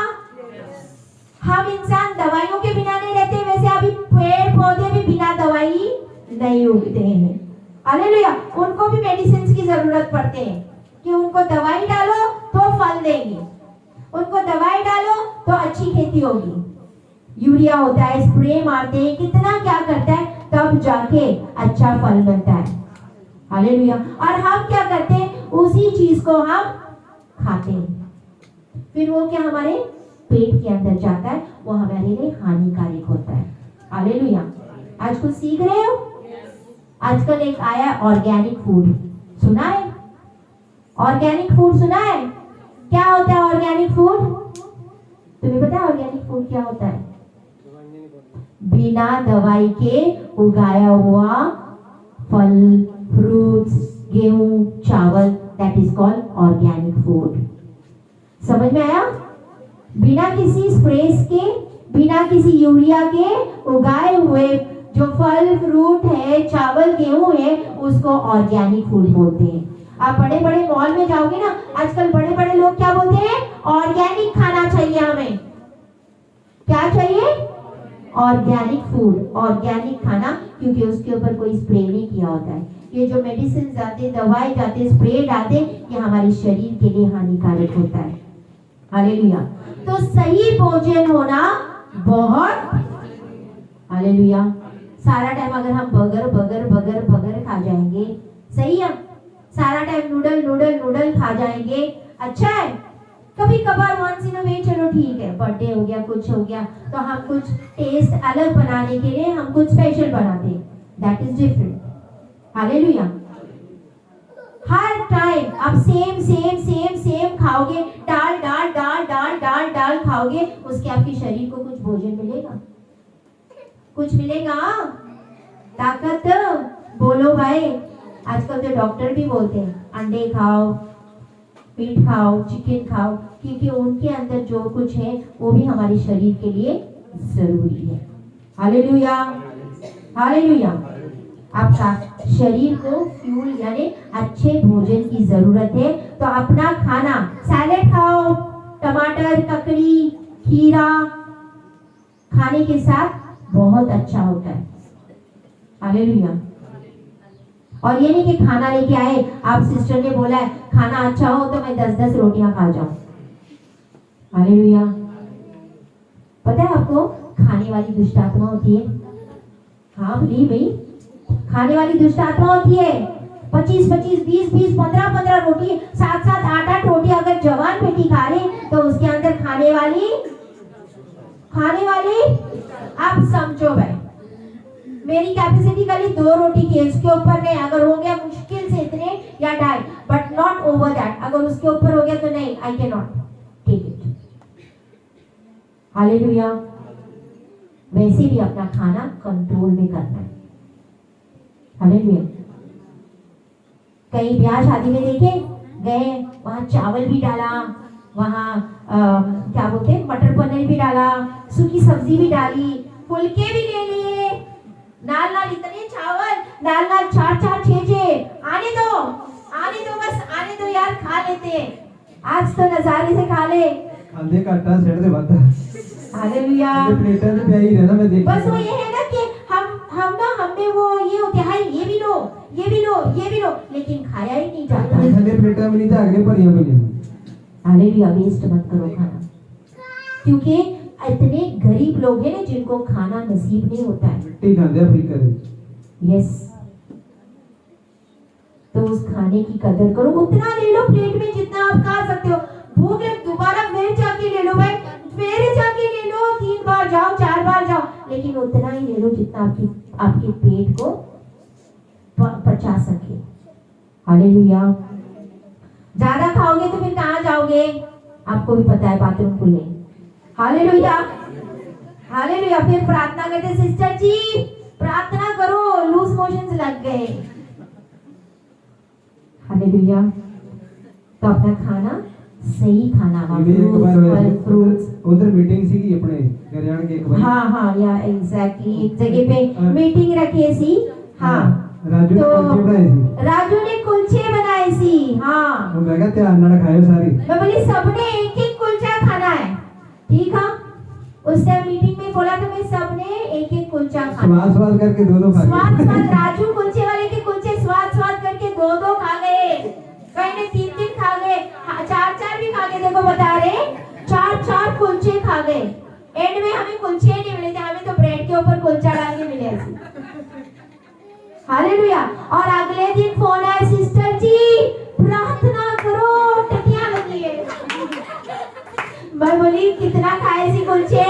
हम इंसान दवाइयों के बिना नहीं रहते, वैसे अभी पेड़ पौधे भी बिना दवाई नहीं उगते हैं। हालेलुया। उनको भी मेडिसिन की जरूरत पड़ते हैं कि उनको दवाई डालो तो फल देंगे, उनको दवाई डालो तो अच्छी खेती होगी। यूरिया होता है, स्प्रे मारते हैं, कितना क्या करता है, तब जाके अच्छा फल मिलता है। हालेलुया। और हम क्या करते हैं, उसी चीज को हम खाते हैं, फिर वो क्या हमारे पेट के अंदर जाता है, वो हमारे लिए हानिकारक होता है। हालेलुया। आज कुछ सीख रहे हो? आजकल एक आया ऑर्गेनिक फूड, सुना है? ऑर्गेनिक फूड सुना है? क्या होता है ऑर्गेनिक फूड? तुम्हें पता है ऑर्गेनिक फूड क्या होता है? बिना दवाई के उगाया हुआ फल, फ्रूट्स, गेहूं, चावल, that is called organic food. समझ में आया? बिना किसी स्प्रेस के, बिना किसी यूरिया के उगाए हुए जो फल फ्रूट है, चावल गेहूं है, उसको ऑर्गेनिक फूड बोलते हैं। आप बड़े बड़े मॉल में जाओगे ना, आजकल बड़े बड़े लोग क्या बोलते हैं, ऑर्गेनिक खाना चाहिए हमें। क्या चाहिए? ऑर्गेनिक फूड, ऑर्गेनिक खाना, क्योंकि उसके ऊपर कोई स्प्रे नहीं किया होता है। ये जो मेडिसिन जाते, दवाई जाते, स्प्रे डालते, ये हमारे शरीर के लिए हानिकारक होता है। हालेलुया। तो सही भोजन होना बहुत, हालेलुया। सारा टाइम अगर हम बर्गर बर्गर बर्गर बर्गर खा जाएंगे, सही है? सारा टाइम नूडल नूडल नूडल खा जाएंगे, अच्छा है? कभी कभार वंस इन अ वे चलो ठीक है, बर्थडे हो गया, कुछ हो गया, तो हम कुछ टेस्ट अलग बनाने के लिए हम कुछ स्पेशल बनाते हैं, that is different. Hallelujah. Her time आप सेम सेम सेम सेम खाओगे, दाल दाल दाल दाल दाल दाल खाओगे, उसके आपके शरीर को कुछ भोजन मिलेगा? कुछ मिलेगा? ताकत बोलो भाई। आजकल तो डॉक्टर भी बोलते हैं अंडे खाओ, मीट खाओ, चिकन खाओ, क्योंकि उनके अंदर जो कुछ है वो भी हमारे शरीर के लिए जरूरी है। Hallelujah, hallelujah. आपका शरीर को फ्यूल यानी अच्छे भोजन की जरूरत है, तो अपना खाना, सैलेड खाओ, टमाटर, ककड़ी, खीरा खाने के साथ बहुत अच्छा होता है। हालेलुया। और ये नहीं कि खाना लेके आए, आप सिस्टर ने बोला है खाना अच्छा हो तो मैं 10-10 रोटियां खा जाऊं। हालेलुया। पता है आपको खाने वाली दुष्ट आत्मा होती है? हाँ बोली भाई, खाने वाली दुष्ट आत्मा होती है। 25-25, 20-20, 15-15 रोटी, 7-7, 8-8 रोटी अगर जवान बेटी खा रही तो उसके अंदर खाने वाली आप समझो भाई, मेरी कैपेसिटी खाली 2 रोटी की है, इसके ऊपर नहीं। अगर हो गया मुश्किल से इतने या 2.5, बट नॉट ओवर दैट। अगर उसके ऊपर हो गया तो नहीं, I can not take it. Hallelujah. वैसे भी अपना खाना कंट्रोल में करना है। हालेलुया। कहीं ब्याह शादी में देखे गए, वहां चावल भी डाला, वहां क्या बोलते हैं, मटर पनीर भी डाला, सूखी सब्जी भी डाली, फुलके भी ले लिए, नाल नाल इतने चावल, नाल नाल 4-4, 6-6, आने दो बस, आने दो यार, खा लेते हैं आज तो, नजारे से खा ले। आधे का आटा सेड़ दे बात। हालेलुया। प्लेटर में प्याई रहना, मैं देख। बस वो ये है ना कि हम ना, हमें वो ये होते हैं, ये भी लो ये भी लो ये भी लो, लेकिन खाया ही नहीं जाता। खाने प्लेटर में नहीं था, अगले पर ये मिले। हालेलुया। वेस्ट मत करो खाना, क्योंकि इतने गरीब लोग हैं ना जिनको खाना नसीब नहीं होता है। मिट्टी खाते हैं फ्री। यस। तो उस खाने की कदर करो, उतना ले लो प्लेट में जितना आप खा सकते हो। भूख लगे दोबारा फिर जाके ले लो भाई, फिर जाके ले लो, 3 बार जाओ, 4 बार जाओ, लेकिन उतना ही ले लो जितना आपके पेट को पचा सके। हालेलुया। ज्यादा खाओगे तो फिर कहाँ जाओगे? आपको भी पता है, बाथरूम खुले। Hallelujah, hallelujah. फिर प्रार्थना करते, सिस्टर जी प्रार्थना करो, लूज मोशंस लग गए। हालेलुया। तो अपना खाना सही खाना, उधर मीटिंग सी की अपने हरियाणा के एक बार। हाँ या एग्जैक्टली, एक जगह पे मीटिंग रखी सी। हाँ, राजू ने कुलचे बनाए सी। हाँ, मैं कहते अन्ना खाए सारी। मैं बोली सबने एक-एक कुलचा खाना है, ठीक है? उस टाइम मीटिंग में के बोला तो मैं सबने एक एक कुलचा खा स्वाद स्वाद करके दो खा स्वाद स्वाद राजू कुलचे वाले के कुलचे स्वाद स्वाद करके दो खा गए, कहीं ने तीन खा गए, चार भी खा गए। देखो बता रहे चार कुलचे खा गए। एंड में हमें कुलचे नहीं मिले थे, हमें तो ब्रेड के ऊपर कुलचा डाल के मिले ऐसे। हालेलुया। और अगले दिन फोन आया, सिस्टर जी प्रार्थना करो, टटियां लगी है। मैं बोली कितना खाए सी कुलचे?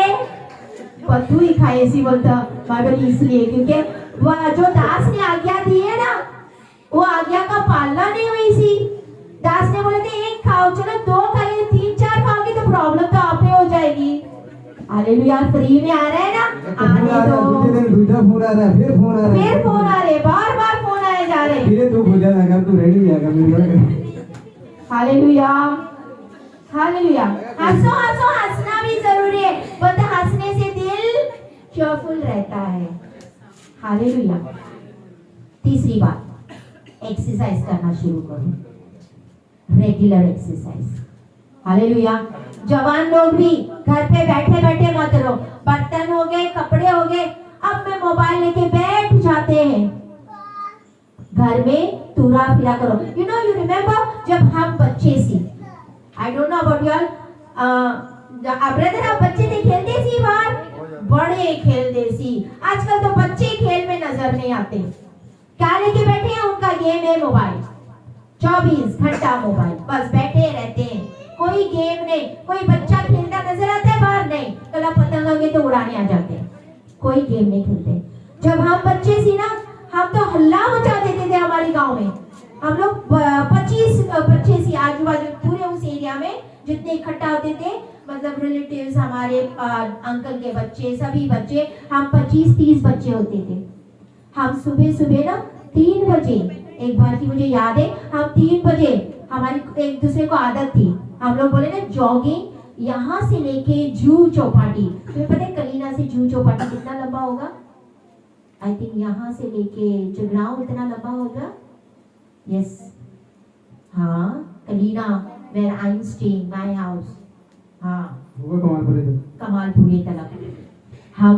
पत्तू ही खाए सी बोलता। मैं बोली इसलिए क्योंकि वह जो दास ने आज्ञा दी है ना, वो आज्ञा का पालना नहीं हुई सी। दास ने बोले थे एक खाओ, चलो 2 खाए, 3-4 खाओगे तो प्रॉब्लम तो आप ही हो जाएगी। हालेलुया। फ्री में आ रहा है ना, आने दो। दूसरा फोन आ रहा है, फिर फोन आ रहे, बार फोन आए जा रहे। फिर तू हो जाएगा, तू रेडी हो जाएगा। Hallelujah hallelujah. हंसो हंसना भी जरूरी है, बोलते हंसने से दिल चेयरफुल रहता है। हालेलुया। तीसरी बात, एक्सरसाइज करना शुरू करो, रेगुलर एक्सरसाइज। हालेलुया। जवान लोग भी घर पे बैठे बैठे मत रहो, बर्तन हो गए, कपड़े हो गए, अब मैं मोबाइल लेके बैठ जाते हैं। घर में तुरा फिरा करो। यू रिमेम्बर जब हम बच्चे सी, I don't know about you all, brother आप बच्चे थे खेलते सी बाहर, बड़े खेलते सी। आजकल तो बच्चे खेल में नजर नहीं आते, क्या लेके बैठे हैं? उनका गेम है मोबाइल, 24 घंटा मोबाइल, बस बैठे रहते हैं, कोई गेम नहीं। कोई बच्चा खेलता नजर आता है बाहर? नहीं। कला पतंग लगे तो उड़ाने आ जाते हैं, कोई गेम नहीं खेलते। जब हम बच्चे सी ना, हम तो हल्ला मचा देते थे हमारे गांव में। हम लोग 25 बच्चे सी आजू बाजू पूरे उस एरिया में जितने इकट्ठा होते थे, मतलब रिलेटिव्स, हमारे अंकल के बच्चे, सभी बच्चे, हम 25-30 बच्चे होते थे। हम सुबह ना 3 बजे, एक बार की मुझे याद है, हम 3 बजे, हमारी एक दूसरे को आदत थी, हम लोग बोले ना जॉगिंग, यहाँ से लेके जू चौपाटी। तुम्हें पता है कलीना से जू चौपाटी कितना लंबा होगा? आई थिंक यहाँ से लेके जगराव इतना लंबा होगा। यस, हाँ, Kalina where I am staying, my house, हाँ, कमालपुरी तक। हम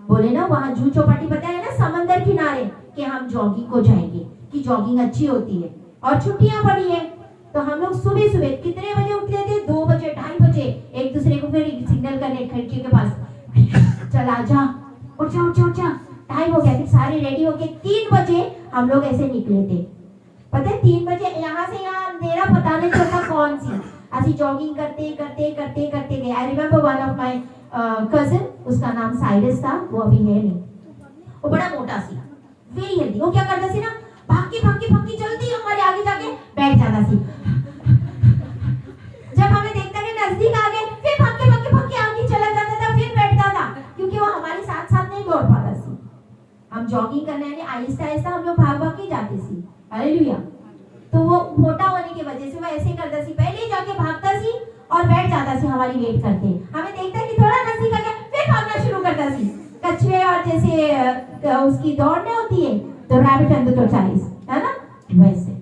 बोले ना वहाँ जू चौपाटी पता है ना, समंदर किनारे, कि हम जॉगिंग को जाएंगे, कि जॉगिंग अच्छी होती है और छुट्टियां पड़ी है। तो हम लोग सुबह कितने बजे उठते थे? 2 बजे, 2:30 बजे, एक दूसरे को फिर सिग्नल करने खिड़की के पास, चल आजा, उठ जा, टाइम हो गया। फिर सारे रेडी होके 3 बजे हम लोग ऐसे निकले थे। पता है 3 बजे यहाँ से यहाँ अंधेरा पता नहीं चलता कौन सी, ऐसी जॉगिंग करते गए। I remember one of my cousin, उसका नाम साइरस था, वो अभी है नहीं, वो बड़ा मोटा सी, वेरी हेल्दी। वो क्या करता सी ना, भाग के जल्दी हमारे आगे जाके बैठ जाता सी। जब हमें देखता कि नजदीक आ गए, फिर भाग के आगे चला जाता था, फिर बैठता था, क्योंकि वो हमारे साथ नहीं दौड़ पाता सी। हम जॉगिंग करने यानी आहिस्ता हम लोग भाग के जाते सी। हालेलुया। तो वो मोटा होने की वजह से वो ऐसे करता सी, पहले जाके भागता सी और बैठ जाता सी हमारी वेट करते। हमें देखता कि थोड़ा नजदीक आ गया, फिर भागना शुरू करता सी। कछुए और जैसे उसकी दौड़ नहीं होती है, तो रैबिट एंड द टॉर्टोइस, है ना, वैसे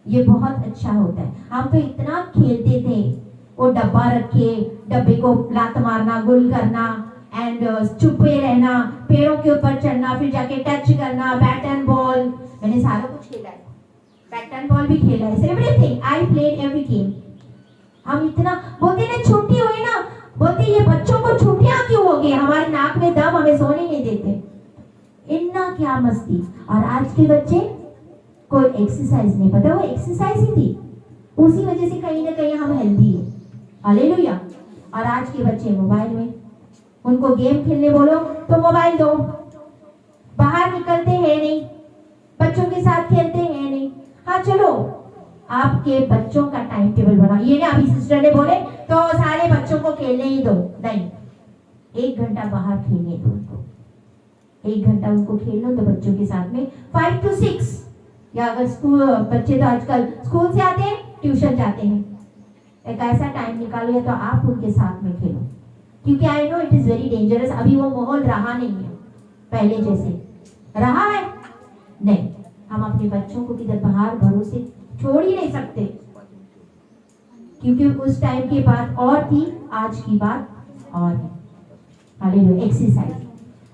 ये बहुत अच्छा होता है। हम तो इतना खेलते थे, वो डब्बा रखे, डब्बे को लात मारना, गुल करना, एंड चुपे रहना, पेड़ों के ऊपर चढ़ना, फिर जाके टच करना, बैट एंड बॉल, मैंने सारा कुछ खेला है, बैट एंड बॉल भी खेला है, everything I played every game. हम इतना बोलते ना, छुट्टी हुई ना, बोलते ये बच्चों को छुट्टियां क्यों हो गई, हमारे नाक में दम, हमें सोने नहीं देते, इतना क्या मस्ती। और आज के बच्चे कोई एक्सरसाइज नहीं, पता वो एक्सरसाइज ही थी, उसी वजह से कहीं ना कहीं हम हेल्दी है। हालेलुया। और आज के बच्चे मोबाइल में, उनको गेम खेलने बोलो तो मोबाइल दो, बाहर निकलते हैं नहीं, बच्चों के साथ खेलते हैं नहीं। हाँ चलो, आपके बच्चों का टाइम टेबल बनाओ। ये ना अभी सिस्टर ने बोले तो सारे बच्चों को खेलने ही दो, नहीं, 1 घंटा बाहर खेलने दो उनको, 1 घंटा उनको खेल लो तो बच्चों के साथ में 5 to 6, या अगर स्कूल, बच्चे तो आजकल स्कूल से आते हैं, ट्यूशन जाते हैं, एक ऐसा टाइम निकालो या तो आप उनके साथ में खेलो, क्योंकि I know it is very dangerous. अभी वो माहौल रहा नहीं है, पहले जैसे रहा है नहीं। हम अपने बच्चों को किधर बाहर भरोसे छोड़ ही नहीं सकते, क्योंकि उस टाइम की बात और थी, आज की बात और है। Hallelujah, exercise.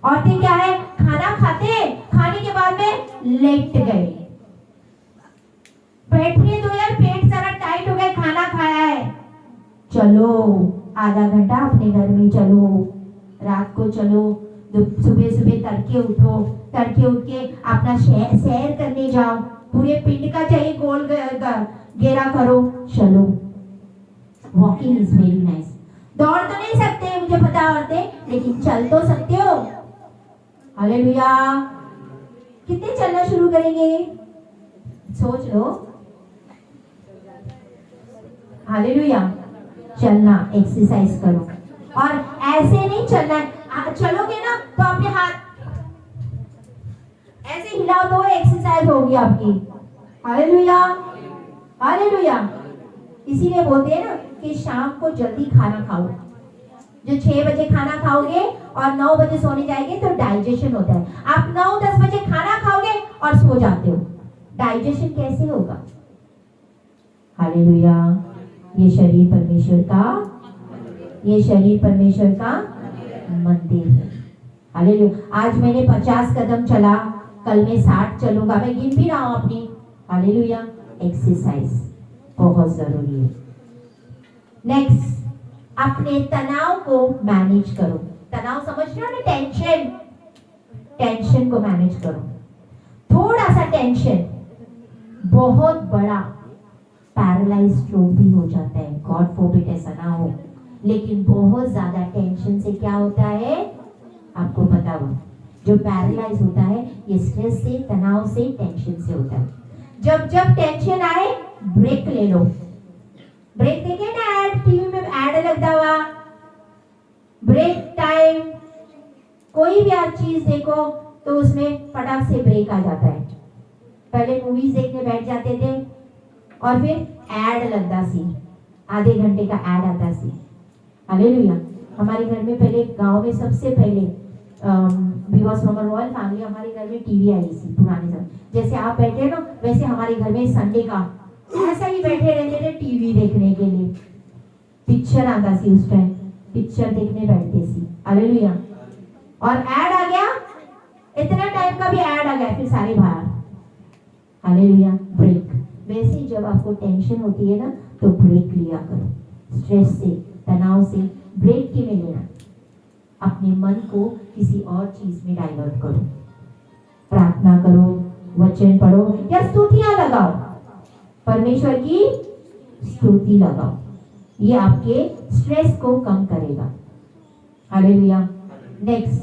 औरतें क्या है, खाना खाते हैं, खाने के बाद में लेट गए, बैठिए तो यार पेट जरा टाइट हो गया, खाना खाया है, चलो आधा घंटा अपने घर में चलो, रात को चलो, सुबह सुबह तड़के उठो, तड़के उठ के अपना सैर करने जाओ, पूरे पिंड का चाहिए गोल घेरा करो, चलो। Walking is very nice. दौड़ तो नहीं सकते मुझे पता औरतें, लेकिन चल तो सकते हो। हालेलुया। कितने चलना शुरू करेंगे, सोच लो। हालेलुया। चलना, एक्सरसाइज करो, और ऐसे नहीं चलना है, चलोगे ना तो अपने हाथ ऐसे हिलाओ तो एक्सरसाइज होगी आपकी। Hallelujah, hallelujah. इसीलिए बोलते हैं ना कि शाम को जल्दी खाना खाओ। जो 6 बजे खाना खाओगे और 9 बजे सोने जाएंगे तो डाइजेशन होता है। आप 9-10 बजे खाना खाओगे और सो जाते हो, डाइजेशन कैसे होगा? हालेलुया। ये शरीर परमेश्वर का मंदिर है। हालेलुया। आज मैंने 50 कदम चला, कल मैं 60 चलूंगा, मैं गिन भी रहा हूं अपनी। हालेलुया। एक्सरसाइज बहुत जरूरी है। नेक्स्ट, अपने तनाव को मैनेज करो। तनाव समझ रहे हो ना, टेंशन, टेंशन को मैनेज करो। थोड़ा सा टेंशन बहुत बड़ा पैरालाइज स्ट्रोक भी हो जाता है, गॉड फॉरबिड ऐसा ना हो, लेकिन बहुत ज्यादा टेंशन से क्या होता है आपको पता हो, जो पैरालाइज होता है ये स्ट्रेस से, तनाव से, टेंशन से होता है। जब जब टेंशन आए ब्रेक ले लो। ब्रेक देखे ना, ऐड टीवी में ऐड लगता हुआ, ब्रेक टाइम, कोई भी आप चीज देखो तो उसमें फटाक से ब्रेक आ जाता है। पहले मूवीज देखने बैठ जाते थे और फिर ऐड लगता सी, आधे घंटे का ऐड आता सी। हालेलुया। हमारे घर में पहले, गांव में सबसे पहले because from a royal family, हमारे घर में टीवी आई थी पुराने समय। जैसे आप बैठे ना, वैसे हमारे घर में संडे का ऐसा ही बैठे रहते थे टीवी देखने के लिए। पिक्चर आता सी, उस टाइम पिक्चर देखने बैठते सी। हालेलुया। और ऐड आ गया, इतना टाइम का भी ऐड आ गया, फिर सारे बाहर। हालेलुया। ब्रेक। वैसे ही जब आपको टेंशन होती है ना तो ब्रेक लिया करो। स्ट्रेस से, तनाव से ब्रेक क्यों लेना, अपने मन को किसी और चीज में डाइवर्ट करो। प्रार्थना करो, वचन पढ़ो या स्तुतियां लगाओ, परमेश्वर की स्तुति लगाओ, ये आपके स्ट्रेस को कम करेगा। हालेलुया। नेक्स्ट,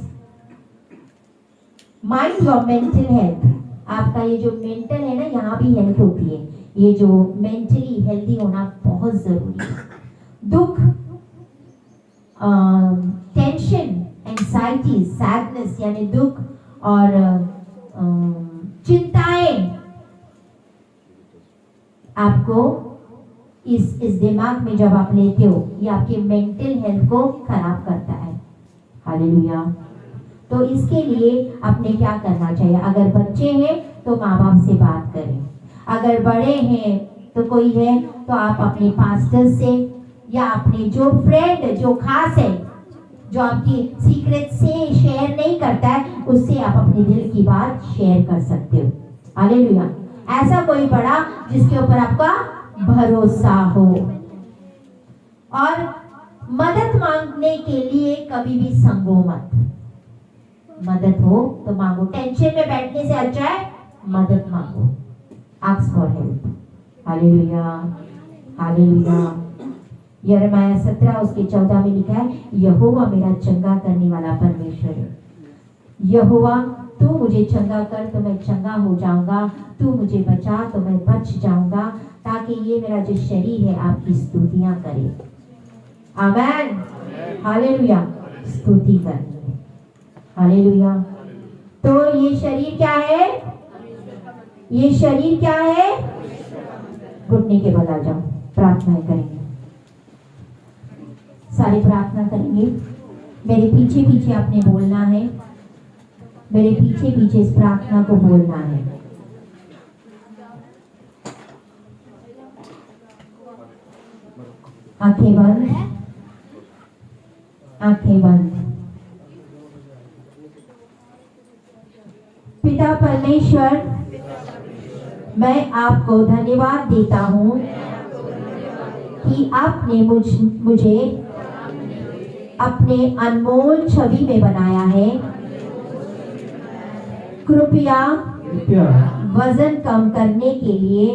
माइंड और मेंटल हेल्थ। आपका ये जो मेंटल है ना, यहाँ भी हेल्थ होती है, ये जो मेंटली हेल्दी होना बहुत जरूरी है। दुख, टेंशन, एंजाइटी, सैडनेस यानी दुख और चिंताएं आपको इस दिमाग में जब आप लेते हो, ये आपके मेंटल हेल्थ को खराब करता है। हालेलुया। तो इसके लिए आपने क्या करना चाहिए? अगर बच्चे हैं तो माँ बाप से बात करें, अगर बड़े हैं तो कोई है तो आप अपने पास्टर से या अपने जो फ्रेंड जो खास है, जो आपकी सीक्रेट से शेयर नहीं करता है, उससे आप अपने दिल की बात शेयर कर सकते हो। हालेलुया। ऐसा कोई बड़ा जिसके ऊपर आपका भरोसा हो। और मदद मांगने के लिए कभी भी संगो मत। मदद हो तो मांगो, टेंशन में बैठने से अच्छा है मदद मांगो। Ask for help. Hallelujah, hallelujah. यिर्मयाह 17 उसके 14 में लिखा है, यहोवा मेरा चंगा करने वाला परमेश्वर है। यहोवा तू मुझे चंगा कर तो मैं चंगा हो जाऊंगा, तू मुझे बचा तो मैं बच जाऊंगा, ताकि ये मेरा जो शरीर है आपकी स्तुतियां करे। आमेन। हालेलुया। स्तुति करनी है। हालेलुया। तो ये शरीर क्या है? ये शरीर क्या है? घुटने के बल आ जाओ, प्रार्थनाएं करेंगे, सारी प्रार्थना करेंगे। मेरे पीछे पीछे आपने बोलना है, मेरे पीछे पीछे इस प्रार्थना को बोलना है। आंखें बंद, आंखें बंद। परमेश्वर, मैं आपको धन्यवाद देता हूँ कि आपने मुझे अपने अनमोल छवि में बनाया है। कृपया वजन कम करने के लिए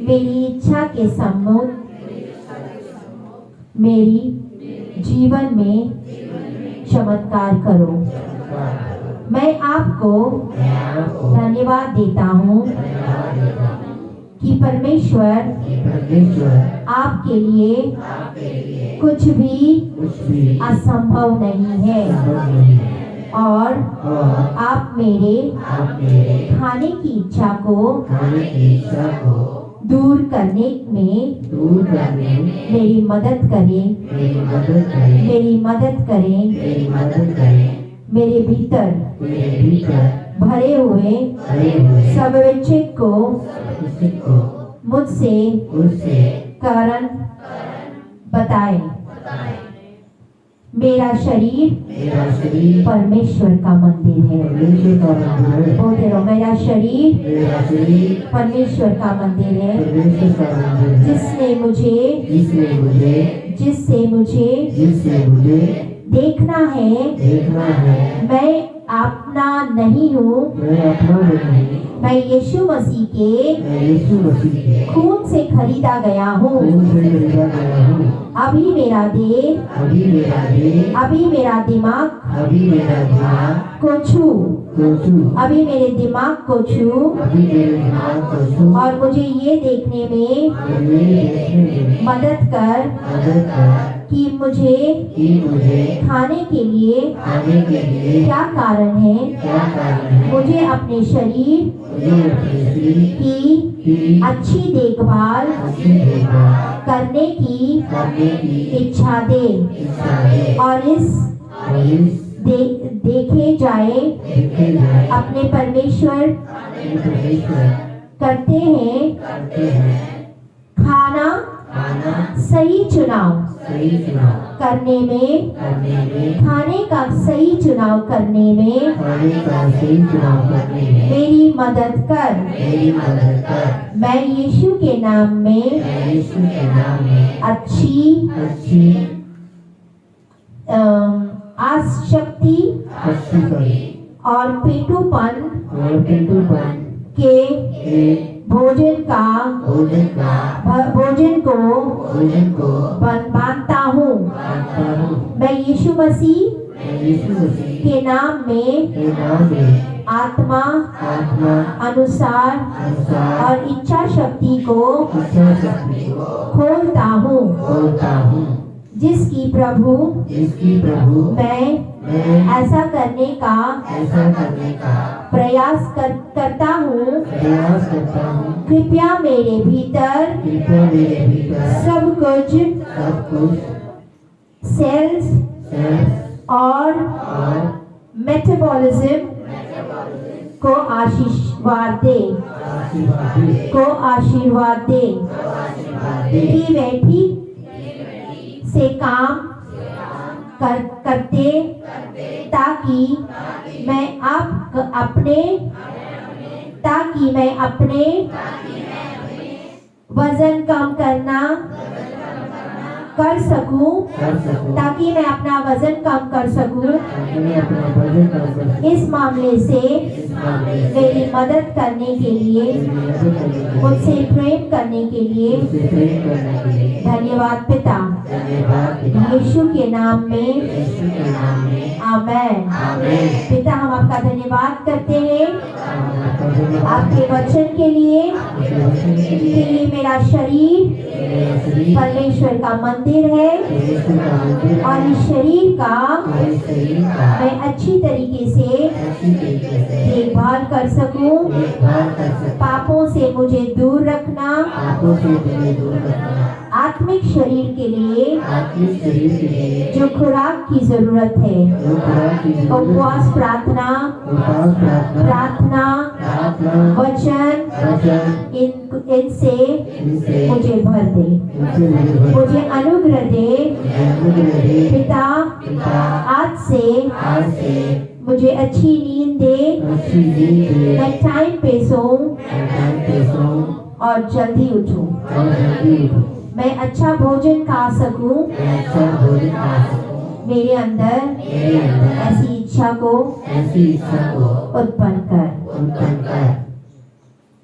मेरी इच्छा के सम्मुख मेरी जीवन में चमत्कार करो। मैं आपको धन्यवाद देता हूँ कि परमेश्वर आपके लिए कुछ भी असंभव नहीं है और आप मेरे खाने की इच्छा को दूर करने में मेरी मदद करें, मेरे भीतर भरे हुए सब विच्छेद को मुझसे कारण बताएं। मेरा शरीर परमेश्वर का मंदिर है। बोलते रहो, मेरा शरीर परमेश्वर का मंदिर है, जिससे मुझे देखना है। मैं अपना नहीं हूँ, मैं यीशु मसीह के खून से खरीदा गया हूँ। अभी मेरा देह, अभी मेरा दिमाग को छू, अभी मेरे दिमाग को छू और मुझे ये देखने में मदद कर कि मुझे खाने के लिए क्या कारण है। मुझे अपने शरीर की अच्छी देखभाल करने की इच्छा दे और इस देखे जाए अपने परमेश्वर करते हैं खाना सही चुनाव करने में, खाने का सही चुनाव करने में मेरी मदद कर। मैं यीशु के नाम में अच्छी आसक्ति और पेटूपन के भोजन को बांधता हूँ। मैं यीशु मसीह के नाम में आत्मा अनुसार और इच्छा शक्ति को खोलता हूँ, जिसकी प्रभु मैं ऐसा करने का प्रयास करता हूँ। कृपया मेरे भीतर सब कुछ सेल्स और मेटाबॉलिज्म को आशीर्वाद दे कि वे ठीक से काम करते ताकि मैं अपने वजन कम कर सकूं, ताकि मैं अपना वजन कम कर सकूं। इस मामले से मेरी मदद करने के लिए, मुझसे प्रेम करने के लिए धन्यवाद पिता, यीशु के नाम में आमेन। पिता, हम आपका धन्यवाद करते हैं आपके वचन के लिए कि मेरा शरीर परमेश्वर का मंदिर है और इस शरीर का मैं अच्छी तरीके से देखभाल कर सकूं। पापों से मुझे दूर रखना, आत्मिक शरीर के लिए जो खुराक की जरूरत है, उपवास, प्रार्थना, वचन, इनसे मुझे भर दे, मुझे अनुग्रह दे पिता। आज से मुझे अच्छी नींद दे, मैं टाइम पे सोऊं और जल्दी उठूं। मैं अच्छा भोजन खा सकूं, मेरे अंदर ऐसी इच्छा को उत्पन्न कर।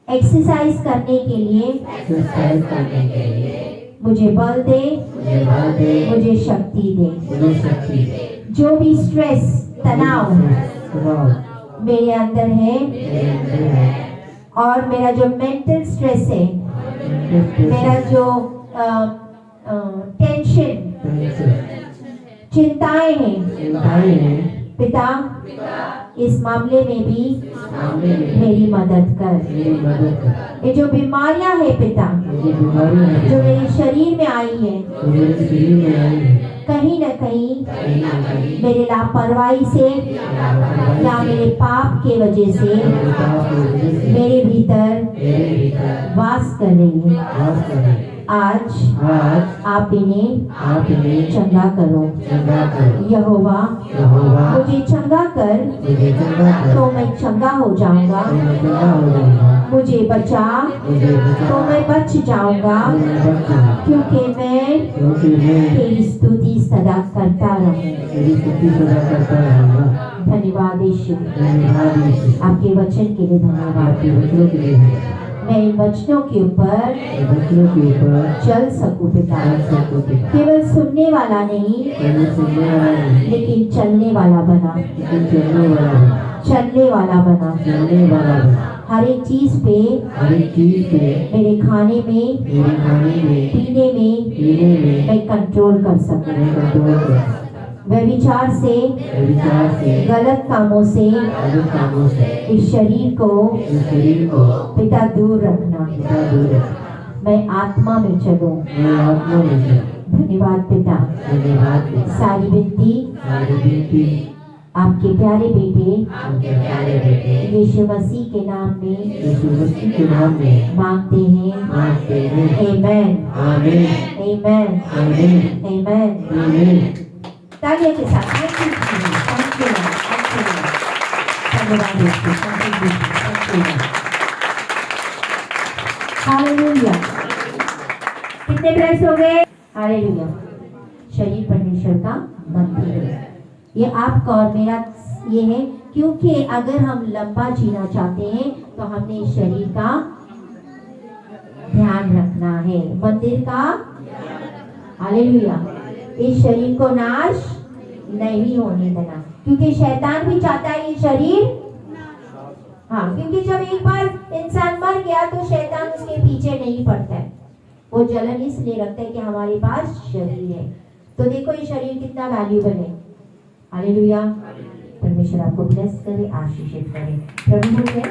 एक्सरसाइज करने के लिए मुझे बल दे, मुझे शक्ति दे। जो भी स्ट्रेस, तनाव मेरे अंदर है और मेरा जो मेंटल स्ट्रेस है, मेरा जो टेंशन, चिंताएं हैं, पिता इस मामले में भी मेरी मदद कर। ये जो बीमारियां हैं पिता, जो मेरे शरीर में आई है, कहीं न कहीं मेरे लापरवाही से या मेरे पाप के वजह से मेरे भीतर वास कर रही है। आज आप इन्हें चंगा करो। यहोवा मुझे चंगा कर, तो मैं चंगा हो जाऊंगा। मुझे बचा, तो मैं बच जाऊंगा, क्योंकि मैं तेरी स्तुति सदा करता रहूंगा। धन्यवाद यीशु, आपके वचन के लिए धन्यवाद। मैं इन वचनों के ऊपर चल सकूं पिता। केवल सुनने वाला नहीं, लेकिन चलने वाला बना। चलने वाला बना। हर एक चीज पे, मेरे खाने में, पीने में मैं कंट्रोल कर सकूं। व्यभिचार से, गलत कामों से इस शरीर को पिता दूर रखना। मैं आत्मा में चलूं। धन्यवाद पिता। सारी विनती आपके प्यारे बेटे यीशु मसीह के नाम में मांगते हैं। आमेन, आमेन, आमेन। तालियों के साथ हालेलुया। कितने प्रेस हो गए? हालेलुया। शरीर परमेश्वर का मंदिर है। ये आपका और मेरा ये है, क्योंकि अगर हम लंबा जीना चाहते हैं तो हमने इस शरीर का ध्यान रखना है, मंदिर का। हालेलुया। इस शरीर को नाश नहीं होने देना, क्योंकि शैतान भी चाहता है ये शरीर। हाँ, क्योंकि जब एक बार इंसान मर गया तो शैतान उसके पीछे नहीं पड़ता है। वो जलन इसलिए रखता है कि हमारे पास शरीर है। तो देखो ये शरीर कितना वैल्यूएबल है। हालेलुया। परमेश्वर आपको ब्लेस करे, आशीषित करे। प्रभु है।